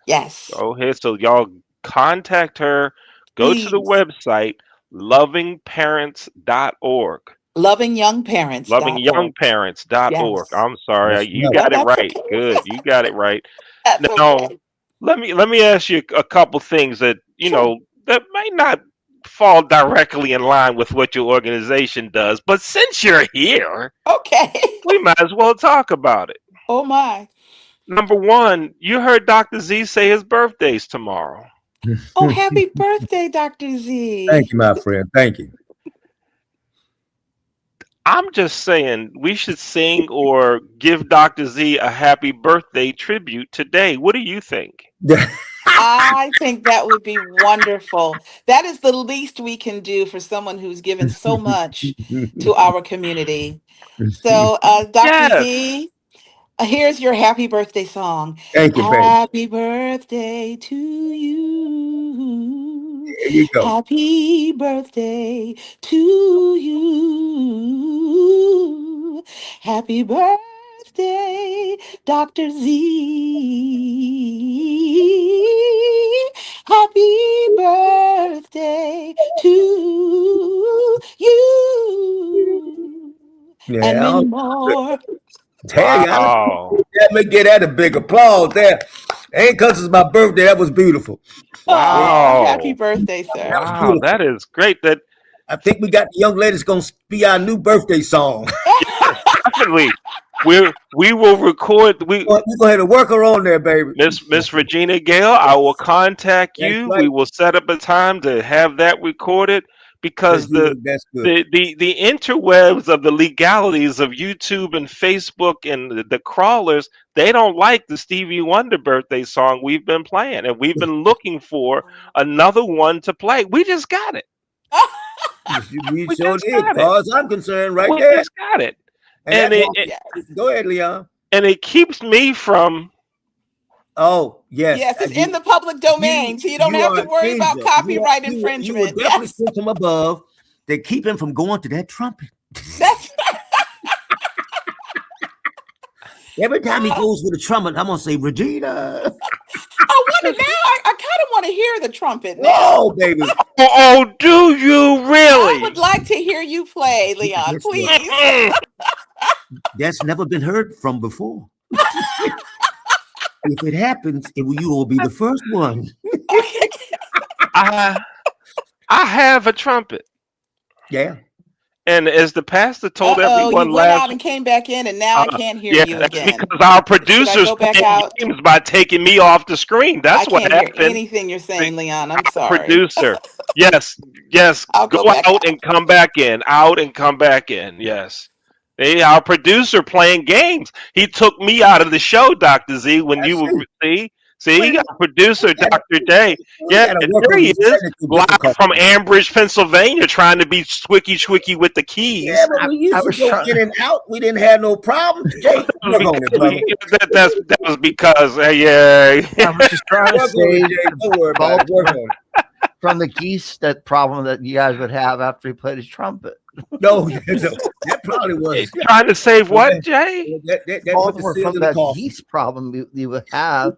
Speaker 4: Yes.
Speaker 1: Go ahead. So y'all contact her. Go to the
Speaker 4: Please.
Speaker 1: website lovingparents.org.
Speaker 4: Lovingyoungparents.org.
Speaker 1: Lovingyoungparents.org.
Speaker 4: Yes.
Speaker 1: I'm sorry.
Speaker 2: That's
Speaker 1: You
Speaker 2: enough.
Speaker 4: No,
Speaker 1: got it
Speaker 4: that's
Speaker 1: right.
Speaker 4: okay.
Speaker 1: Good. You got it right.
Speaker 4: That's
Speaker 1: Now,
Speaker 4: okay.
Speaker 1: let me ask you a couple things that,
Speaker 4: Sure.
Speaker 1: that might not fall directly in line with what your organization does, but since you're here,
Speaker 4: Okay.
Speaker 1: we might as well talk about it.
Speaker 4: Oh my.
Speaker 1: Number one, you heard Dr. Z say his birthday's tomorrow.
Speaker 4: Oh, happy birthday, Dr.
Speaker 2: Thank
Speaker 4: Z.
Speaker 2: you, my friend. Thank you.
Speaker 1: I'm just saying we should sing or give Dr. Z a happy birthday tribute today. What do you think?
Speaker 4: I think that would be wonderful. That is the least we can do for someone who's given so much to our community. So, Dr.
Speaker 1: Yes.
Speaker 4: Z, here's your happy birthday song.
Speaker 2: Thank you, baby.
Speaker 4: Happy birthday to you.
Speaker 2: There you go.
Speaker 4: Happy birthday to you. Happy birthday, Dr. Z. Happy birthday to you. And
Speaker 2: Yeah,
Speaker 4: many
Speaker 2: I'll
Speaker 4: more.
Speaker 2: tell you,
Speaker 1: Wow.
Speaker 2: let me get that a big applause there. Ain't because it's my birthday. That was beautiful. Yeah,
Speaker 4: Oh, happy
Speaker 1: Wow.
Speaker 4: birthday,
Speaker 2: that
Speaker 4: sir.
Speaker 2: was
Speaker 1: Wow.
Speaker 2: beautiful.
Speaker 1: That is great. That
Speaker 2: I think we got the young ladies going to be our new birthday song.
Speaker 1: yes, definitely. We will record
Speaker 2: You go ahead and work her on there, baby.
Speaker 1: Miss Regina Gale, I will
Speaker 4: Yes.
Speaker 1: contact
Speaker 2: That's
Speaker 1: you. We
Speaker 2: right.
Speaker 1: will set up a time to have that recorded. because
Speaker 2: That's good.
Speaker 1: the interwebs of the legalities of YouTube and Facebook and the crawlers, they don't like the Stevie Wonder birthday song we've been playing, and we've been looking for another one to play. We just got it.
Speaker 2: We
Speaker 1: We
Speaker 2: sure
Speaker 1: just
Speaker 2: did. As
Speaker 1: got it.
Speaker 2: far as I'm concerned, right
Speaker 1: We
Speaker 2: there.
Speaker 1: just got it.
Speaker 2: And
Speaker 1: And
Speaker 2: that walk.
Speaker 1: it
Speaker 4: Yes.
Speaker 2: Go ahead, Leon.
Speaker 1: and it keeps me from.
Speaker 2: Oh yes,
Speaker 4: Yes, it's in the public domain, so you don't
Speaker 2: you
Speaker 4: have
Speaker 2: are
Speaker 4: to
Speaker 2: an
Speaker 4: worry about
Speaker 2: angel.
Speaker 4: copyright
Speaker 2: You will
Speaker 4: infringement.
Speaker 2: definitely
Speaker 4: Yes.
Speaker 2: send from above that keep him from going to that trumpet.
Speaker 4: That's
Speaker 2: Every time he goes with a trumpet, I'm gonna say Regina.
Speaker 4: I wonder now. I kind of want to hear the trumpet now.
Speaker 2: Oh, baby.
Speaker 1: Oh, do you
Speaker 4: I would
Speaker 1: really?
Speaker 4: like to hear you play, Leon,
Speaker 2: Guess what?
Speaker 4: please.
Speaker 1: Mm-mm.
Speaker 2: That's never been heard from before. If it happens, you will be the first one.
Speaker 4: Okay.
Speaker 1: I I have a trumpet,
Speaker 2: Yeah.
Speaker 1: and as the pastor told
Speaker 4: Uh-oh, you
Speaker 1: everyone
Speaker 4: went out
Speaker 1: last.
Speaker 4: and came back in, and now I can't hear
Speaker 1: Yeah,
Speaker 4: you
Speaker 1: that's
Speaker 4: again.
Speaker 1: because our
Speaker 4: Should I
Speaker 1: producer's
Speaker 4: go back
Speaker 1: playing
Speaker 4: out?
Speaker 1: games by taking me off the screen.
Speaker 4: I
Speaker 1: That's what
Speaker 4: can't hear
Speaker 1: happened.
Speaker 4: anything you're
Speaker 1: The
Speaker 4: saying, Leon. I'm sorry.
Speaker 1: producer. Yes, yes.
Speaker 4: I'll
Speaker 1: Go
Speaker 4: go back
Speaker 1: out
Speaker 4: out.
Speaker 1: and come back in. Out and come back in. Yes. Hey, our producer playing games. He took me out of the show, Dr. Z, when
Speaker 2: I
Speaker 1: you were
Speaker 2: see.
Speaker 1: see,
Speaker 2: Well,
Speaker 1: our producer, Dr. Day.
Speaker 2: we
Speaker 1: Yeah,
Speaker 2: gotta
Speaker 1: and
Speaker 2: work
Speaker 1: there
Speaker 2: on
Speaker 1: he
Speaker 2: these
Speaker 1: is,
Speaker 2: technical
Speaker 1: live from
Speaker 2: difficulties.
Speaker 1: Ambridge, Pennsylvania, trying to be squicky with the
Speaker 2: Yeah,
Speaker 1: keys.
Speaker 2: but we used
Speaker 5: I
Speaker 2: to
Speaker 5: was
Speaker 2: go
Speaker 5: trying.
Speaker 2: in and out. We didn't have no problems. Jay,
Speaker 1: That was
Speaker 2: work on it, brother.
Speaker 1: that was because yeah.
Speaker 5: I was just trying to
Speaker 2: Work on it,
Speaker 5: save
Speaker 2: Jay. Don't worry about it. Work
Speaker 5: Baltimore
Speaker 2: on
Speaker 5: from the geese that problem that you guys would have after he played his trumpet.
Speaker 2: it. No, no, that probably was
Speaker 1: Trying to save what,
Speaker 2: that,
Speaker 1: Jay?
Speaker 2: that put the
Speaker 5: Baltimore
Speaker 2: seal
Speaker 5: from
Speaker 2: in the
Speaker 5: that
Speaker 2: coffin.
Speaker 5: geese problem you would have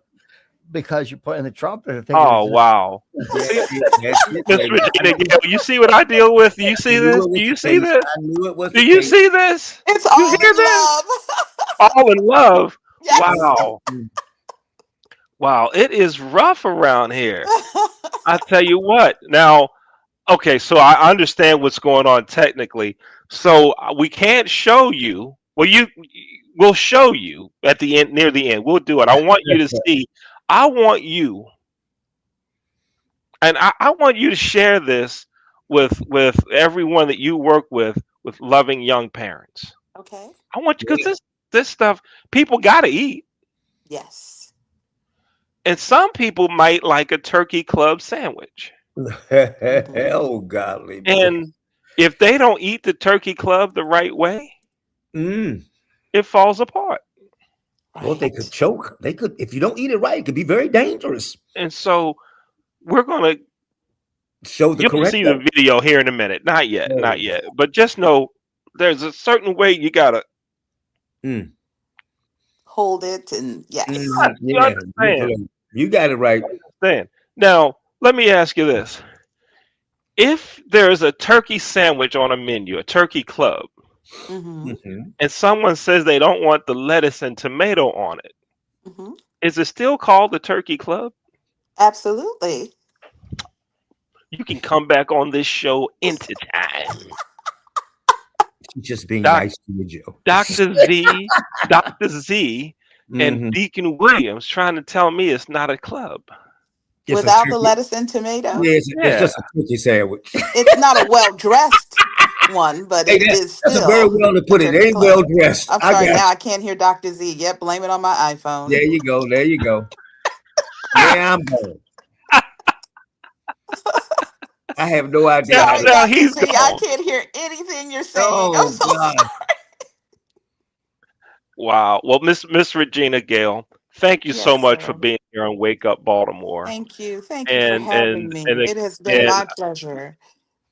Speaker 5: because you're playing the trumpet and thinking
Speaker 1: Oh
Speaker 5: it's
Speaker 1: wow.
Speaker 2: That's
Speaker 1: See,
Speaker 2: it. That's it,
Speaker 1: Miss
Speaker 2: baby.
Speaker 1: Regina Gale, you see what I deal with? Do you
Speaker 2: I
Speaker 1: see
Speaker 2: knew
Speaker 1: this?
Speaker 2: it
Speaker 1: Do
Speaker 2: was
Speaker 1: you
Speaker 2: the
Speaker 1: see
Speaker 2: case.
Speaker 1: this?
Speaker 2: I knew it was
Speaker 1: Do
Speaker 2: the
Speaker 1: you
Speaker 2: case.
Speaker 1: see this?
Speaker 4: It's
Speaker 1: You
Speaker 4: all
Speaker 1: hear
Speaker 4: in
Speaker 1: this?
Speaker 4: love.
Speaker 1: All in love.
Speaker 4: Yes.
Speaker 1: Wow. Wow. It is rough around here. I tell you what. Now, okay, so I understand what's going on technically. So we can't show you. Well, we'll show you at the end, near the end. We'll do it. I want you to see. I want you, and I want you to share this with everyone that you work with loving young parents.
Speaker 4: Okay.
Speaker 1: I want you because this stuff people got to eat,
Speaker 4: Yes.
Speaker 1: and some people might like a turkey club sandwich,
Speaker 4: Mhm.
Speaker 2: Oh, godly.
Speaker 1: and if they don't eat the turkey club the right way,
Speaker 2: Mm.
Speaker 1: it falls apart.
Speaker 2: Well, they could
Speaker 4: Right.
Speaker 2: choke. They could, if you don't eat it right, it could be very dangerous.
Speaker 1: And so we're gonna
Speaker 2: Show the
Speaker 1: you'll
Speaker 2: correct
Speaker 1: see the
Speaker 2: way.
Speaker 1: video here in a minute. Not yet,
Speaker 2: Oh,
Speaker 1: not yet. But just know there's a certain way you gotta.
Speaker 2: mm.
Speaker 4: Hold it and yes.
Speaker 1: You
Speaker 2: Yeah,
Speaker 1: understand?
Speaker 2: you got it right.
Speaker 1: Understand? Now, let me ask you this: if there's a turkey sandwich on a menu, a turkey club,
Speaker 4: Mm-hmm.
Speaker 2: Mhm.
Speaker 1: and someone says they don't want the lettuce and tomato on it,
Speaker 4: Mm-hmm.
Speaker 1: is it still called the turkey club?
Speaker 4: Absolutely.
Speaker 1: You can come back on this show anytime.
Speaker 2: She's just being
Speaker 1: Doc,
Speaker 2: nice to you, Joe.
Speaker 1: Dr. Z, Dr. Z, and
Speaker 2: Mhm.
Speaker 1: Deacon Williams trying to tell me it's not a club.
Speaker 2: Just a
Speaker 4: Without the
Speaker 2: turkey.
Speaker 4: lettuce and tomato,
Speaker 2: Yeah, it's
Speaker 1: Yeah.
Speaker 2: just a turkey sandwich.
Speaker 4: it's not a well dressed one, but
Speaker 2: Hey,
Speaker 4: it is
Speaker 2: that's a very
Speaker 4: still
Speaker 2: well to
Speaker 4: a
Speaker 2: put it. It
Speaker 4: turkey
Speaker 2: ain't well
Speaker 4: club.
Speaker 2: dressed.
Speaker 4: I'm
Speaker 2: I
Speaker 4: sorry,
Speaker 2: got
Speaker 4: now
Speaker 2: you.
Speaker 4: I can't hear Dr. Z. Yep, blame it on my
Speaker 2: There
Speaker 4: iPhone.
Speaker 2: you go. There you go. Yeah, I'm going. I have no idea how
Speaker 1: Now,
Speaker 4: Sorry,
Speaker 2: to.
Speaker 1: now
Speaker 4: Dr.
Speaker 1: he's
Speaker 4: Z. I
Speaker 1: gone.
Speaker 4: can't hear anything you're saying. I'm
Speaker 2: Oh
Speaker 4: so
Speaker 2: God.
Speaker 4: sorry.
Speaker 1: Wow. Well, Miss Regina Gale, thank you so
Speaker 4: Yes,
Speaker 1: much for
Speaker 4: sir.
Speaker 1: being here on Wake Up Baltimore.
Speaker 4: Thank you. Thank you for
Speaker 1: And
Speaker 4: having
Speaker 1: and
Speaker 4: me.
Speaker 1: and
Speaker 4: It has been
Speaker 1: and
Speaker 4: my pleasure.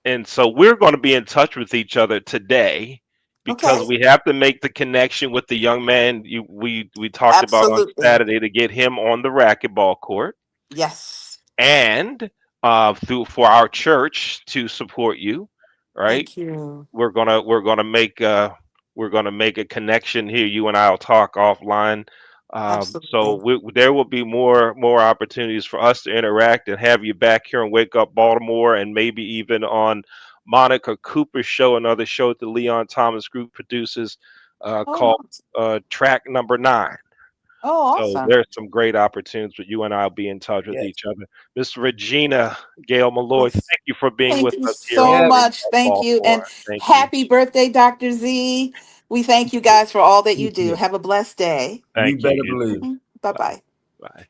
Speaker 1: and so we're going to be in touch with each other today because
Speaker 4: Okay.
Speaker 1: we have to make the connection with the young man we talked about on
Speaker 4: Absolutely.
Speaker 1: Saturday to get him on the racquetball court
Speaker 4: Yes.
Speaker 1: and through for our church to support you, right?
Speaker 4: Thank you.
Speaker 1: We're gonna make a connection here. You and I'll talk offline. So
Speaker 4: Absolutely.
Speaker 1: there will be more opportunities for us to interact and have you back here and Wake Up Baltimore, and maybe even on Monica Cooper's show, another show that the Leon Thomas Group produces,
Speaker 4: Oh,
Speaker 1: called
Speaker 4: nice.
Speaker 1: Track Number 9.
Speaker 4: Oh,
Speaker 1: So
Speaker 4: awesome.
Speaker 1: there's some great opportunities, but you and I will be in touch with
Speaker 2: Yes.
Speaker 1: each other. Miss Regina Gail Malloy, thank you for being
Speaker 4: Thank
Speaker 1: with
Speaker 4: you
Speaker 1: us here on
Speaker 4: so
Speaker 2: Yeah.
Speaker 4: much.
Speaker 1: Up
Speaker 4: Thank you. And
Speaker 1: Baltimore. Thank you.
Speaker 4: happy birthday, Dr. Z. We thank you guys for all that you do.
Speaker 2: Appreciate it.
Speaker 4: Have a blessed day.
Speaker 2: You
Speaker 1: Thank you.
Speaker 2: better
Speaker 1: You too.
Speaker 2: believe.
Speaker 4: Bye
Speaker 1: Bye.
Speaker 4: bye.
Speaker 1: Bye.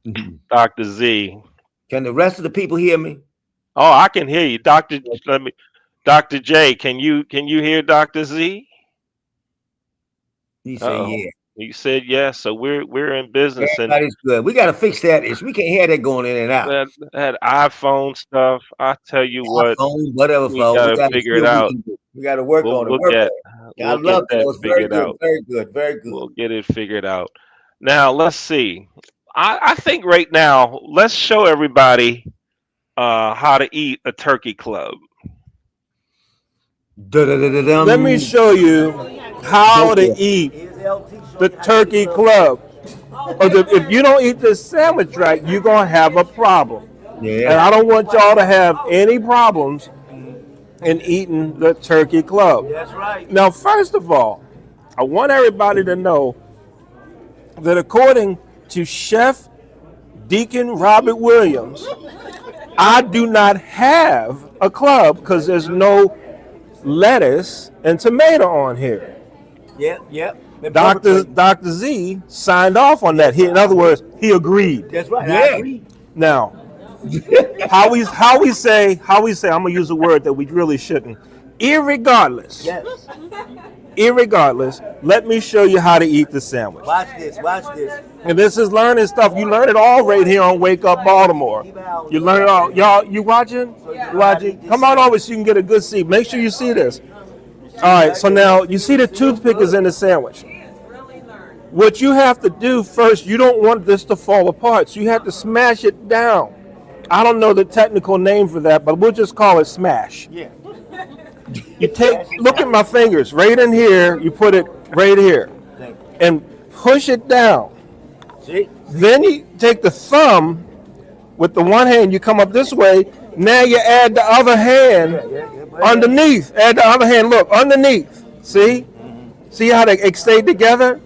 Speaker 2: Mhm.
Speaker 1: Dr. Z.
Speaker 2: Can the rest of the people hear me?
Speaker 1: Oh, I can hear you. Dr. J, can you hear Dr. Z?
Speaker 2: He say,
Speaker 1: Uh-oh.
Speaker 2: yeah.
Speaker 1: You said yes, so we're in business and
Speaker 2: Everybody's good. We got to fix that issue. We can't have that going in and out.
Speaker 1: that iPhone stuff, I tell you what,
Speaker 2: Phone, whatever
Speaker 1: we
Speaker 2: phone. We
Speaker 1: gotta
Speaker 2: got to
Speaker 1: figure
Speaker 2: see
Speaker 1: it
Speaker 2: what we
Speaker 1: out.
Speaker 2: can do. We got to work
Speaker 1: We'll
Speaker 2: on it.
Speaker 1: we'll
Speaker 2: Work
Speaker 1: get
Speaker 2: on it. I
Speaker 1: we'll get
Speaker 2: love it. It
Speaker 1: that
Speaker 2: was very
Speaker 1: figured
Speaker 2: good.
Speaker 1: out.
Speaker 2: Very good. Very good.
Speaker 1: We'll get it figured out. Now let's see. I think right now, let's show everybody how to eat a turkey club.
Speaker 6: Let me
Speaker 2: Da-da-da-da-dum.
Speaker 6: show you
Speaker 2: Go
Speaker 6: how to
Speaker 2: for it.
Speaker 6: eat the turkey club. Because if you don't eat this sandwich right, you're going to have a problem. And
Speaker 2: Yeah.
Speaker 6: I don't want y'all to have any problems in eating the turkey club.
Speaker 2: That's right.
Speaker 6: Now, first of all, I want everybody to know that according to Chef Deacon Robert Williams, I do not have a club because there's no lettuce and tomato on here.
Speaker 2: Yep. Yep. Been
Speaker 6: Dr.
Speaker 2: perpetrating.
Speaker 6: Dr. Z signed off on that. In other words, he agreed.
Speaker 2: That's right. I agree.
Speaker 6: Now, how we say I'm gonna use a word that we really shouldn't. Irregardless,
Speaker 2: Yes.
Speaker 6: let me show you how to eat the sandwich.
Speaker 2: Watch this. Watch this.
Speaker 6: And this is learning stuff. You learn it all right here on Wake Up Baltimore. You learn it all. Y'all, you watching? You watching? Come on over so you can get a good seat. Make sure you see this. All right, so now you see the toothpick is in the sandwich. What you have to do first, you don't want this to fall apart, so you have to smash it down. I don't know the technical name for that, but we'll just call it smash.
Speaker 2: Yeah.
Speaker 6: You look at my fingers, right in here, you put it right here, and push it down.
Speaker 2: See?
Speaker 6: Then you take the thumb with the one hand, you come up this way. Now you add the other hand underneath. Add the other hand, look, underneath. See? See how they stay together?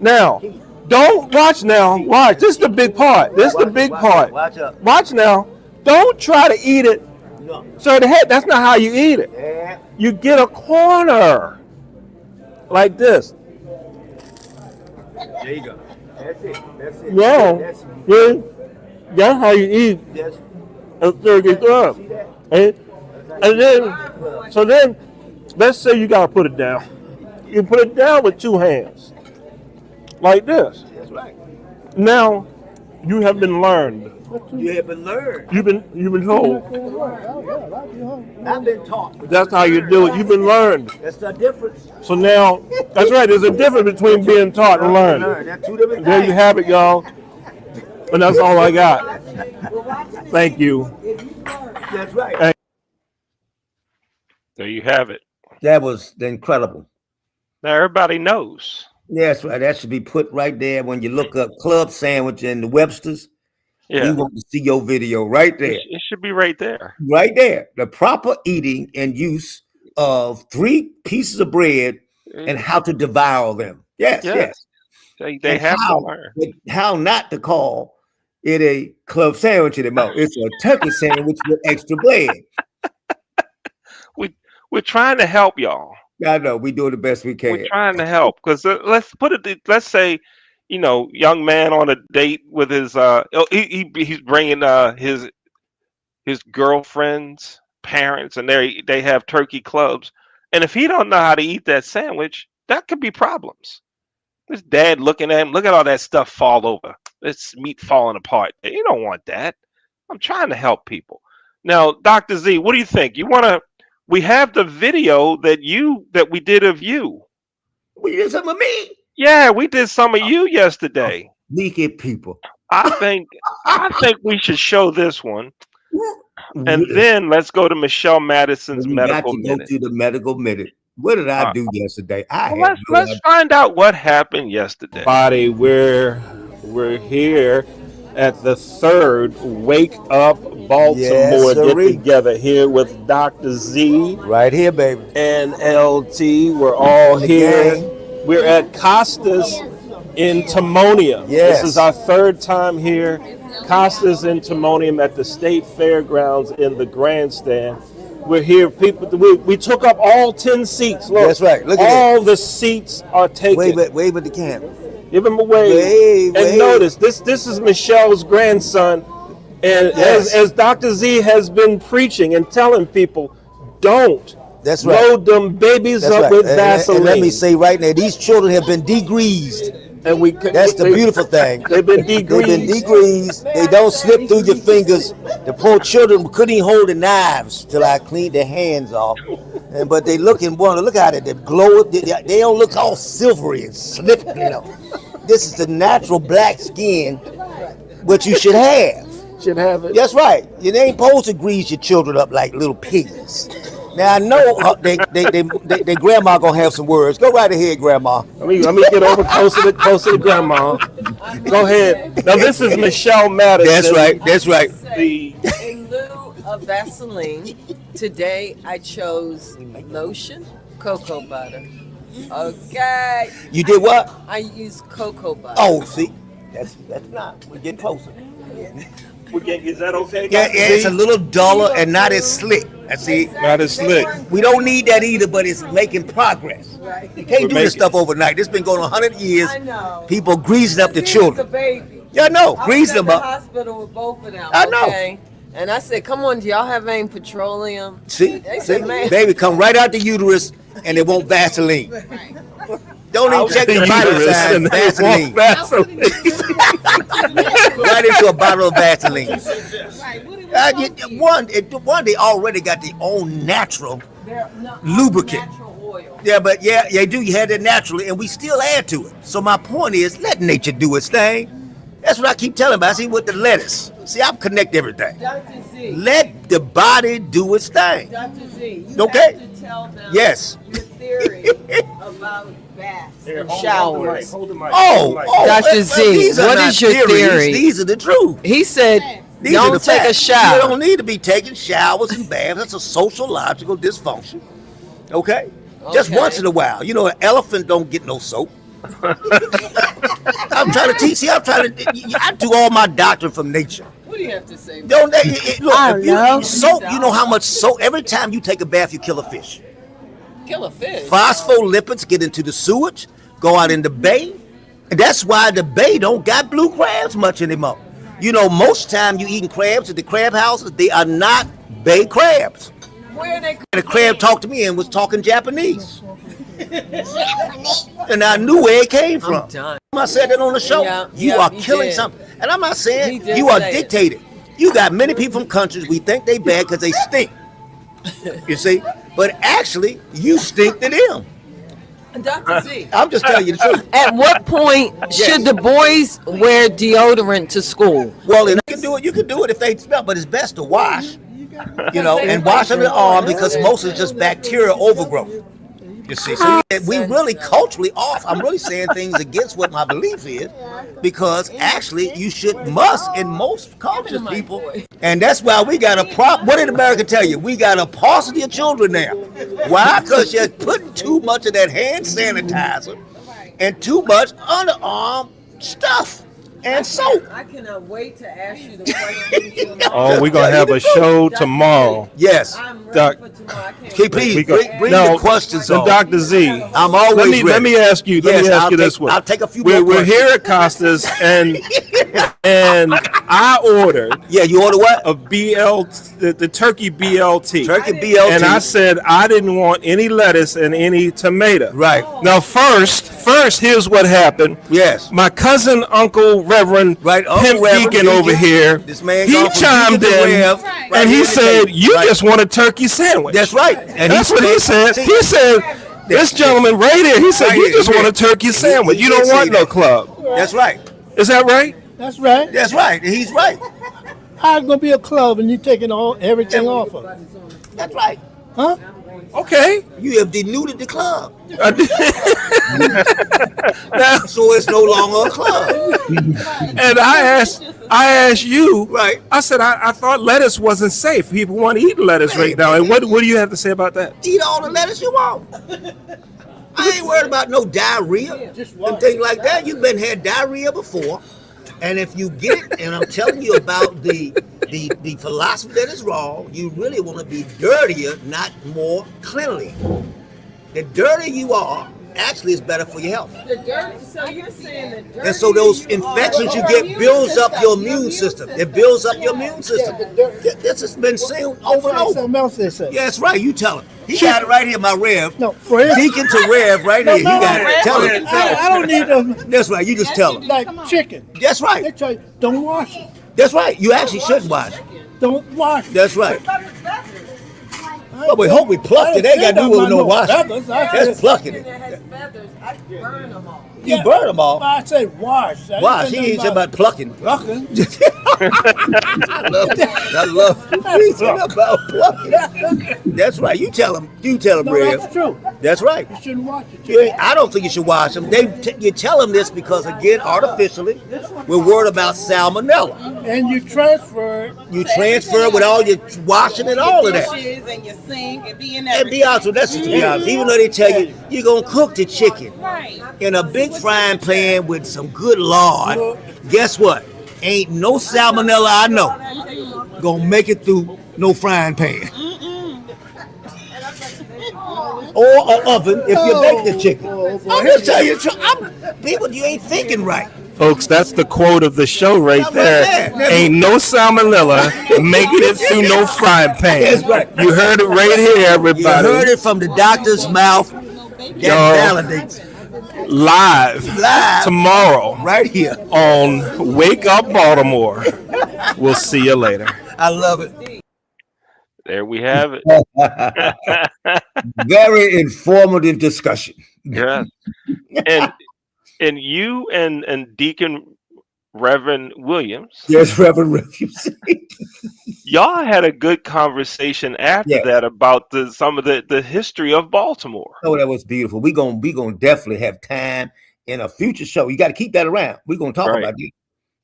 Speaker 6: Now, don't watch now. Watch. This is the big part. This is the big part.
Speaker 2: Watch up.
Speaker 6: Watch now. Don't try to eat it.
Speaker 2: No.
Speaker 6: So the head, that's not how you eat it.
Speaker 2: Yeah.
Speaker 6: You get a corner like this.
Speaker 2: There you go. That's it. That's it.
Speaker 6: Yeah.
Speaker 2: That's
Speaker 6: See? That's how you eat
Speaker 2: that's
Speaker 6: a turkey club. And then, let's say you gotta put it down. You put it down with two hands, like this.
Speaker 2: right.
Speaker 6: Now, you have been learned.
Speaker 2: You have been learned.
Speaker 6: You've been told.
Speaker 2: I've been taught.
Speaker 6: That's how you do it. You've been learned.
Speaker 2: That's the difference.
Speaker 6: So now, that's right. There's a difference between being taught and learned.
Speaker 2: That's two different
Speaker 6: There you
Speaker 2: things.
Speaker 6: have it, y'all. And that's all I got. Thank you.
Speaker 2: That's right.
Speaker 1: There you have it.
Speaker 2: That was incredible.
Speaker 1: Now everybody knows.
Speaker 2: That's right. That should be put right there when you look up club sandwich in the Webster's. We
Speaker 1: Yeah.
Speaker 2: want to see your video right there.
Speaker 1: It should be right there.
Speaker 2: Right there. The proper eating and use of 3 pieces of bread and how to devour them. Yes, yes.
Speaker 1: Yes. They
Speaker 2: And
Speaker 1: have to
Speaker 2: how,
Speaker 1: learn.
Speaker 2: how not to call it a club sandwich anymore. It's a turkey sandwich with extra bread.
Speaker 1: We're trying to help y'all.
Speaker 2: I know we do the best we can.
Speaker 1: We're trying to help because let's say, young man on a date with his he's bringing his girlfriend's parents and they have turkey clubs, and if he don't know how to eat that sandwich, that could be problems. His dad looking at him, look at all that stuff fall over. This meat falling apart. You don't want that. I'm trying to help people. Now, Dr. Z, what do you think? We have the video that we did of you.
Speaker 2: We did something with me.
Speaker 1: Yeah, we did some of you yesterday.
Speaker 2: Naked people.
Speaker 1: I think we should show this one, and then let's go to Michelle Madison's
Speaker 2: We got
Speaker 1: medical
Speaker 2: to go
Speaker 1: minute.
Speaker 2: to the medical minute. What did I do yesterday?
Speaker 1: Let's find out what happened yesterday.
Speaker 6: Body, we're here at the 3rd Wake Up Baltimore
Speaker 2: Yes,
Speaker 6: get
Speaker 2: sirree.
Speaker 6: together here with Dr. Z
Speaker 2: Right here, baby.
Speaker 6: and LT. We're all
Speaker 2: The
Speaker 6: here.
Speaker 2: gang.
Speaker 6: We're at Costa's in Timonium.
Speaker 2: Yes.
Speaker 6: This is our third time here. Costa's in Timonium at the State Fairgrounds in the grandstand. We're here. People, we took up all 10 seats. Look,
Speaker 2: That's right. Look at
Speaker 6: all the seats are taken.
Speaker 2: Wave at the camera.
Speaker 6: Give him a wave. And notice, this is Michelle's grandson. And as Dr. Z has been preaching and telling people, don't
Speaker 2: That's right.
Speaker 6: load them babies
Speaker 2: That's
Speaker 6: up
Speaker 2: right.
Speaker 6: with
Speaker 2: And
Speaker 6: Vaseline.
Speaker 2: let me say right now, these children have been degreased.
Speaker 6: And
Speaker 2: That's the beautiful thing.
Speaker 6: They've been
Speaker 2: They've been
Speaker 6: degreased.
Speaker 2: degreased. They don't slip through your fingers. The poor children couldn't even hold the knives till I cleaned their hands off. But they look at it. They glow. They don't look all silvery and slip. This is the natural black skin, what you should have.
Speaker 6: Should have it.
Speaker 2: That's right. You ain't supposed to grease your children up like little pigs. Now I know they grandma gonna have some words. Go right ahead, grandma.
Speaker 6: Let me get over closer to grandma. Go ahead. Now this is Michelle Madison.
Speaker 2: That's right. That's right.
Speaker 7: In lieu of Vaseline, today I chose lotion, cocoa butter. Okay.
Speaker 2: You did what?
Speaker 7: I use cocoa butter.
Speaker 2: Oh, see, that's not. We're getting closer.
Speaker 6: Is that okay?
Speaker 2: Yeah, it's a little duller and not as slick. I see.
Speaker 6: Not as slick.
Speaker 2: We don't need that either, but it's making progress.
Speaker 7: Right.
Speaker 2: You can't do this stuff overnight. This been going on 100 years.
Speaker 7: I know.
Speaker 2: People greasing up the
Speaker 7: It's
Speaker 2: children.
Speaker 7: a baby.
Speaker 2: Yeah, I know.
Speaker 7: I
Speaker 2: Grease
Speaker 7: was at
Speaker 2: them
Speaker 7: the
Speaker 2: up.
Speaker 7: hospital with both of them.
Speaker 2: I know.
Speaker 7: Okay? And I said, "Come on, do y'all have any petroleum?"
Speaker 2: See,
Speaker 7: They said, "Man."
Speaker 2: baby, come right out the uterus and it won't Vaseline. Don't even check the vital signs. Vaseline. Right into a bottle of Vaseline. One, they already got their own natural lubricant.
Speaker 7: Natural oil.
Speaker 2: Yeah, but they do. You had it naturally, and we still add to it. So my point is, let nature do its thing. That's what I keep telling about. See, with the lettuce. See, I connect everything.
Speaker 7: Dr. Z.
Speaker 2: Let the body do its thing.
Speaker 7: Dr. Z, you
Speaker 2: Okay.
Speaker 7: have to tell them
Speaker 2: Yes.
Speaker 7: your theory about baths and showers.
Speaker 2: Oh,
Speaker 7: Dr. Z,
Speaker 2: these are
Speaker 7: what
Speaker 2: not
Speaker 7: is your
Speaker 2: theories.
Speaker 7: theory?
Speaker 2: These are the truth.
Speaker 7: He said,
Speaker 2: These are the
Speaker 7: don't take a
Speaker 2: facts.
Speaker 7: shower.
Speaker 2: You don't need to be taking showers and baths. That's a sociological dysfunction. Okay? Just
Speaker 7: Okay.
Speaker 2: once in a while. You know, an elephant don't get no soap. I'm trying to teach. See, I do all my doctrine from nature.
Speaker 7: What do you have to say?
Speaker 2: Don't they, look,
Speaker 7: I
Speaker 2: if
Speaker 7: don't know.
Speaker 2: soap, you know how much soap, every time you take a bath, you kill a fish.
Speaker 7: Kill a fish.
Speaker 2: Phospholipids get into the sewage, go out in the bay, and that's why the bay don't got blue crabs much anymore. You know, most time you eating crabs at the crab houses, they are not bay crabs.
Speaker 7: Where are they?
Speaker 2: And the crab talked to me and was talking Japanese. And I knew where it came from.
Speaker 7: done.
Speaker 2: I said that on the show.
Speaker 7: Yeah,
Speaker 2: you
Speaker 7: yeah,
Speaker 2: are
Speaker 7: you
Speaker 2: killing
Speaker 7: did.
Speaker 2: something. And I'm not
Speaker 7: He
Speaker 2: saying
Speaker 7: did
Speaker 2: you are
Speaker 7: say it.
Speaker 2: dictated. You got many people from countries we think they bad because they stink. You see? But actually, you stink to them.
Speaker 7: Dr. Z.
Speaker 2: I'm just telling you the truth.
Speaker 7: At what point should the boys wear deodorant to school?
Speaker 2: Well, and you can do it if they smell, but it's best to wash. You know, and wash under the arm because most is just bacterial overgrowth. You see, so we really culturally off. I'm really saying things against what my belief is, because actually you must in most cultures, people, and that's why we got a problem. What did America tell you? We got a paucity of children now. Why? Because you're putting too much of that hand sanitizer and too much underarm stuff and soap.
Speaker 7: I cannot wait to ask you the question.
Speaker 6: Oh, we're gonna have a show tomorrow.
Speaker 2: Yes.
Speaker 7: I'm ready
Speaker 6: Doc-
Speaker 7: for tomorrow. I can't
Speaker 2: Okay,
Speaker 7: wait.
Speaker 2: please
Speaker 6: We go-
Speaker 2: bring
Speaker 6: Now,
Speaker 2: the questions
Speaker 6: So
Speaker 2: on.
Speaker 6: Dr. Z,
Speaker 2: I'm always
Speaker 6: let
Speaker 2: ready.
Speaker 6: me ask you. Let
Speaker 2: Yes,
Speaker 6: me ask
Speaker 2: I'll
Speaker 6: you
Speaker 2: take-
Speaker 6: this one.
Speaker 2: I'll take a few
Speaker 6: We're
Speaker 2: more
Speaker 6: here at Costa's, and I ordered
Speaker 2: Yeah, you order what?
Speaker 6: a the turkey BLT.
Speaker 2: Turkey BLT.
Speaker 6: And I said I didn't want any lettuce and any tomato.
Speaker 2: Right.
Speaker 6: Now, first, here's what happened.
Speaker 2: Yes.
Speaker 6: My cousin, Uncle Reverend,
Speaker 2: Right, Uncle
Speaker 6: Pimp
Speaker 2: Reverend
Speaker 6: Deacon over
Speaker 2: Deacon.
Speaker 6: here,
Speaker 2: This man
Speaker 6: he
Speaker 2: gone from
Speaker 6: chimed
Speaker 2: Deacon to
Speaker 6: in
Speaker 2: Rev, right
Speaker 6: and he
Speaker 2: here to
Speaker 6: said,
Speaker 2: tell
Speaker 6: "You
Speaker 2: right.
Speaker 6: just want a turkey sandwich."
Speaker 2: That's right. And
Speaker 6: That's what he said.
Speaker 2: See,
Speaker 6: He said, "This gentleman right here." He said,
Speaker 2: Right
Speaker 6: "You
Speaker 2: here,
Speaker 6: just
Speaker 2: he
Speaker 6: want a
Speaker 2: did.
Speaker 6: turkey sandwich.
Speaker 2: he
Speaker 6: You
Speaker 2: did
Speaker 6: don't
Speaker 2: say
Speaker 6: want no
Speaker 2: that.
Speaker 6: club."
Speaker 2: That's right.
Speaker 6: Is that right?
Speaker 8: That's right.
Speaker 2: That's right. And he's right.
Speaker 8: How it's gonna be a club and you taking everything off of it?
Speaker 2: That's right.
Speaker 8: Huh?
Speaker 6: Okay.
Speaker 2: You have denuded the club.
Speaker 6: Now,
Speaker 2: So it's no longer a club.
Speaker 6: and I asked you.
Speaker 2: Right.
Speaker 6: I said I thought lettuce wasn't safe. People want to eat lettuce right now. And what do you have to say about that?
Speaker 2: Eat all the lettuce you want. I ain't worried about no diarrhea and things like that. You've been had diarrhea before, and if you get it, and I'm telling you about the philosophy that is wrong, you really want to be dirtier, not more cleanly. The dirtier you are, actually is better for your health.
Speaker 7: The dirt. So you're saying the dirt.
Speaker 2: And so those infections you get builds up your immune system. It builds up your immune system. This has been said over and over.
Speaker 8: Something else they say.
Speaker 2: Yeah, that's right. You tell him. He got it right here, my Rev.
Speaker 8: No, for instance,
Speaker 2: Deacon to Rev right here. You got it. Tell him.
Speaker 8: I don't need them
Speaker 2: That's right. You just tell him.
Speaker 8: like chicken.
Speaker 2: That's
Speaker 8: They
Speaker 2: right.
Speaker 8: tell you, don't wash it.
Speaker 2: That's right. You actually shouldn't watch.
Speaker 8: Don't wash it.
Speaker 2: That's right. Well, we hope we plucked it. They ain't got to do with no washing. That's plucking it.
Speaker 7: That has feathers. I burn them all.
Speaker 2: You burn them all.
Speaker 8: I say wash.
Speaker 2: Wash. He ain't talking about plucking.
Speaker 8: Plucking.
Speaker 2: I love he said about plucking. That's right. You tell him. You tell him,
Speaker 8: No,
Speaker 2: Rev.
Speaker 8: that's true.
Speaker 2: That's right.
Speaker 8: You shouldn't wash it.
Speaker 2: I don't think you should wash them. You tell them this because, again, artificially, we're worried about salmonella.
Speaker 8: And you transfer it.
Speaker 2: You transfer with all your washing and all of that.
Speaker 3: Dishes and your sink and be in
Speaker 2: And be honest with you, that's just to be honest. Even though they tell you you're gonna cook the chicken
Speaker 3: Right.
Speaker 2: in a big frying pan with some good lard, guess what? Ain't no salmonella I know gonna make it through no frying pan. Or an oven if you bake the chicken. I'm just telling you, people, you ain't thinking right.
Speaker 6: Folks, that's the quote of the show right there. Ain't no salmonella making it through no frying pan.
Speaker 2: That's right.
Speaker 6: You heard it right here,
Speaker 2: You
Speaker 6: everybody.
Speaker 2: heard it from the doctor's mouth. That validates
Speaker 6: Live tomorrow
Speaker 2: right here.
Speaker 6: on Wake Up Baltimore. We'll see you later.
Speaker 2: I love it.
Speaker 1: There we have it.
Speaker 2: Very informative discussion.
Speaker 1: Yeah. And you and Deacon Reverend Williams,
Speaker 2: Yes, Reverend Williams.
Speaker 1: y'all had a good conversation after that about some of the history of Baltimore.
Speaker 2: Oh, that was beautiful. We gonna definitely have time in a future show. You got to keep that around. We're gonna talk
Speaker 1: Right.
Speaker 2: about that.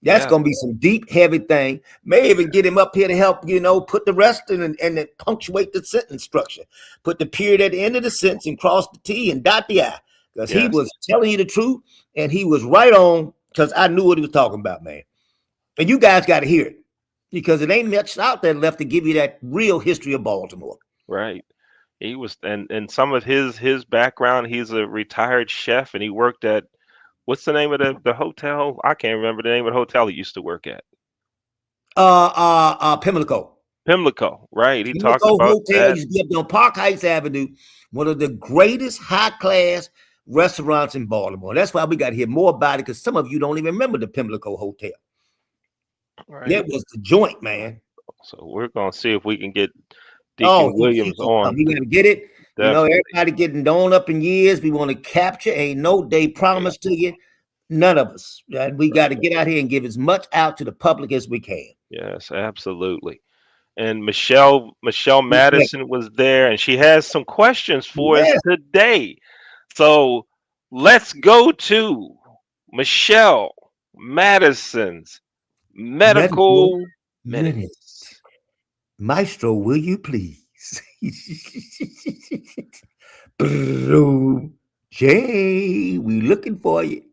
Speaker 2: That's
Speaker 1: Yeah.
Speaker 2: gonna be some deep, heavy thing. May even get him up here to help, put the rest in and then punctuate the sentence structure. Put the period at the end of the sentence and cross the T and dot the I. Because he
Speaker 1: Yes.
Speaker 2: was telling you the truth and he was right on because I knew what he was talking about, man. And you guys got to hear it because it ain't much out there left to give you that real history of Baltimore.
Speaker 1: Right. He was and some of his background, he's a retired chef and he worked at what's the name of the hotel? I can't remember the name of the hotel he used to work at.
Speaker 2: Pimlico.
Speaker 1: Pimlico, right. He talked
Speaker 2: Pimlico
Speaker 1: about
Speaker 2: Hotel
Speaker 1: that.
Speaker 2: used to be up on Park Heights Avenue, one of the greatest high-class restaurants in Baltimore. That's why we got to hear more about it because some of you don't even remember the Pimlico Hotel.
Speaker 1: Right.
Speaker 2: That was the joint, man.
Speaker 1: So we're gonna see if we can get Deacon Williams on.
Speaker 2: We got to get it.
Speaker 1: Definitely.
Speaker 2: Everybody getting on up in years. We want to capture. Ain't no day promised to you. None of us. We got to get out here and give as much out to the public as we can.
Speaker 1: Yes, absolutely. And Michelle Madison was there, and she has some questions for us today. So let's go to Michelle Madison's medical minutes.
Speaker 2: Maestro, will you please? Boom. Jay, we looking for you.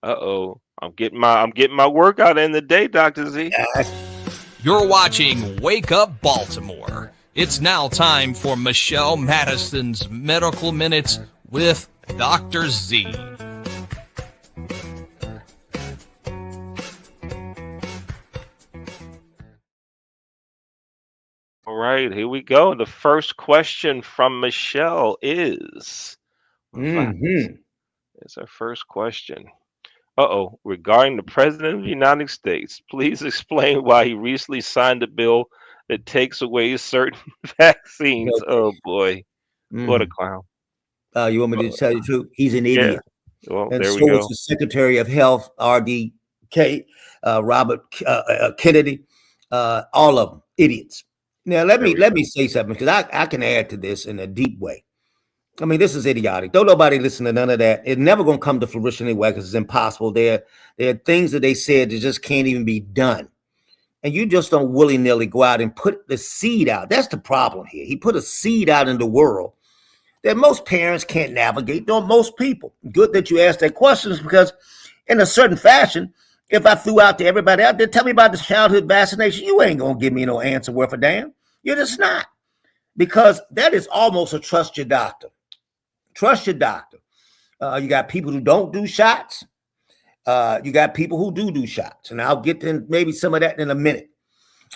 Speaker 1: Uh-oh. I'm getting my workout in the day, Dr. Z.
Speaker 9: You're watching Wake Up Baltimore. It's now time for Michelle Madison's Medical Minutes with Dr. Z.
Speaker 1: All right, here we go. The first question from Michelle is It's our first question. Regarding the President of the United States, please explain why he recently signed a bill that takes away certain vaccines. Oh boy, what a clown!
Speaker 2: You want me to tell you the truth? He's an idiot.
Speaker 1: Well,
Speaker 2: and
Speaker 1: there
Speaker 2: so
Speaker 1: we go.
Speaker 2: is the Secretary of Health, RDK, Robert Kennedy, all of them idiots. Now let me say something because I can add to this in a deep way. I mean, this is idiotic. Don't nobody listen to none of that. It's never going to come to fruition anyway because it's impossible. There are things that they said that just can't even be done. And you just don't willy-nilly go out and put the seed out. That's the problem here. He put a seed out in the world that most parents can't navigate, nor most people. Good that you asked that question, because in a certain fashion, if I threw out to everybody out there, tell me about this childhood vaccination, you ain't going to give me no answer worth a damn. You're just not. Because that is almost a trust your doctor. Trust your doctor. You got people who don't do shots. You got people who do shots. And I'll get to maybe some of that in a minute.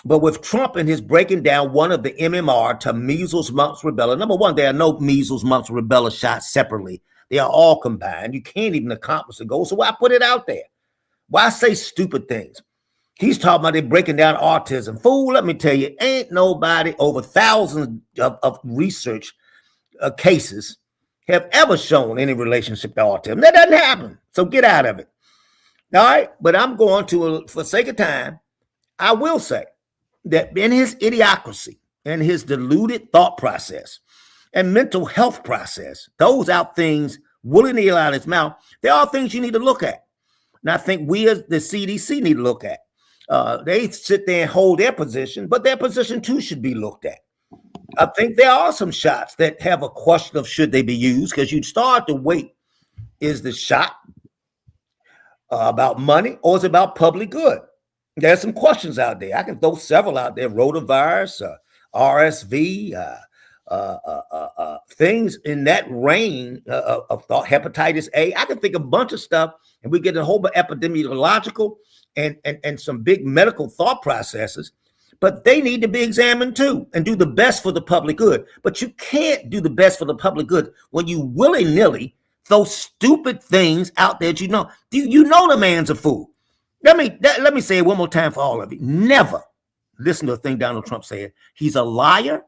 Speaker 2: But with Trump and his breaking down one of the MMR to measles, mumps, rubella, number one, there are no measles, mumps, rubella shots separately. They are all combined. You can't even accomplish the goal. So why put it out there? Why say stupid things? He's talking about they breaking down autism. Fool, let me tell you, ain't nobody over thousands of research cases have ever shown any relationship to autism. That doesn't happen. So get out of it. All right? But I'm going to, for sake of time, I will say that in his idiocracy and his deluded thought process and mental health process, those out things willingly out of his mouth, there are things you need to look at. And I think we as the CDC need to look at. They sit there and hold their position, but their position too should be looked at. I think there are some shots that have a question of should they be used, because you'd start to wait. Is the shot about money, or is it about public good? There's some questions out there. I can throw several out there: rotavirus, RSV, things in that range of thought, hepatitis A. I can think of a bunch of stuff, and we get a whole bunch of epidemiological and some big medical thought processes, but they need to be examined too and do the best for the public good. But you can't do the best for the public good when you willy-nilly throw stupid things out there that you know. You know the man's a fool. Let me say it one more time for all of you. Never listen to a thing Donald Trump said. He's a liar.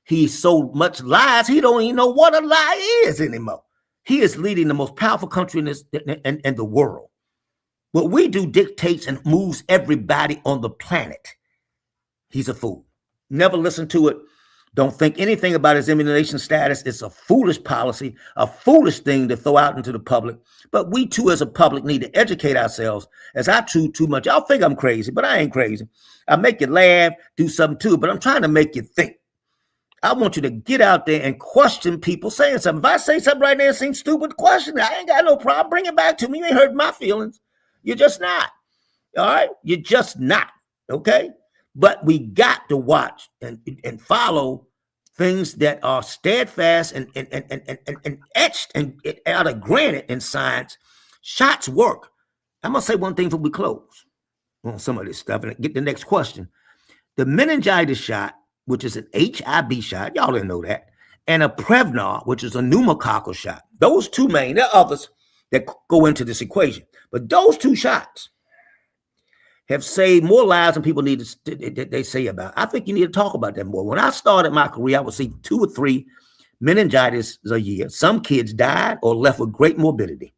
Speaker 2: He so much lies, he don't even know what a lie is anymore. He is leading the most powerful country in the world. What we do dictates and moves everybody on the planet. He's a fool. Never listen to it. Don't think anything about his immunization status. It's a foolish policy, a foolish thing to throw out into the public. But we too, as a public, need to educate ourselves. As I chew too much, y'all think I'm crazy, but I ain't crazy. I make you laugh, do something too, but I'm trying to make you think. I want you to get out there and question people saying something. If I say something right now that seems stupid, question it. I ain't got no problem. Bring it back to me. You ain't hurt my feelings. You're just not. All right? You're just not. Okay? But we got to watch and follow things that are steadfast and etched and out of granite in science. Shots work. I'm going to say one thing before we close on some of this stuff and get the next question. The meningitis shot, which is an HIV shot, y'all didn't know that, and a Prevnar, which is a pneumococcal shot. Those two main, there are others that go into this equation, but those two shots have saved more lives than people need to, they say about. I think you need to talk about that more. When I started my career, I would see 2 or 3 meningitis a year. Some kids died or left with great morbidity.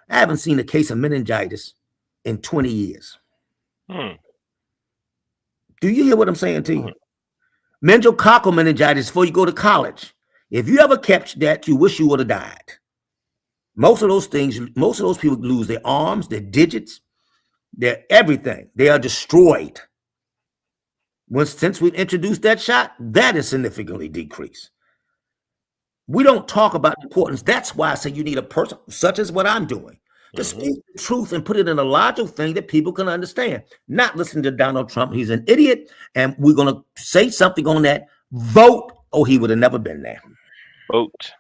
Speaker 2: I haven't seen a case of meningitis in 20 years. Do you hear what I'm saying to you? Meningococcal meningitis before you go to college. If you ever catch that, you wish you would have died. Most of those things, most of those people lose their arms, their digits, their everything. They are destroyed. Since we've introduced that shot, that is significantly decreased. We don't talk about importance. That's why I say you need a person such as what I'm doing to speak the truth and put it in a logical thing that people can understand. Not listen to Donald Trump. He's an idiot, and we're going to say something on that. Vote. Oh, he would have never been there.
Speaker 1: Vote.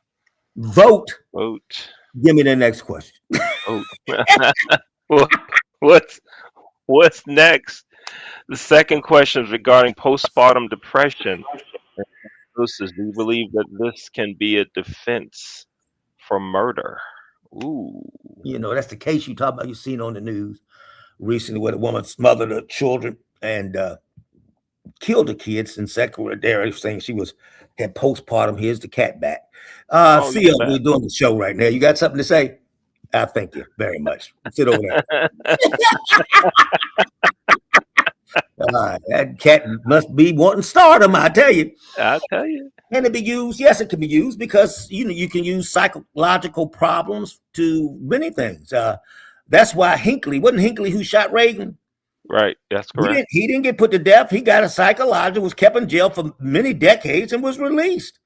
Speaker 2: Vote.
Speaker 1: Vote.
Speaker 2: Give me the next question.
Speaker 1: What's next? The second question is regarding postpartum depression. Do you believe that this can be a defense for murder? Ooh.
Speaker 2: You know, that's the case you talk about. You've seen on the news recently where the woman smothered her children and killed the kids in secondary, saying she had postpartum. Here's the cat back. See, we're doing the show right now. You got something to say? I thank you very much. Sit over there. That cat must be wanting stardom, I tell you.
Speaker 1: I tell you.
Speaker 2: Can it be used? Yes, it can be used because you can use psychological problems to many things. That's why wasn't Hinckley who shot Reagan?
Speaker 1: Right, that's correct.
Speaker 2: He didn't get put to death. He got a psychological, was kept in jail for many decades and was released.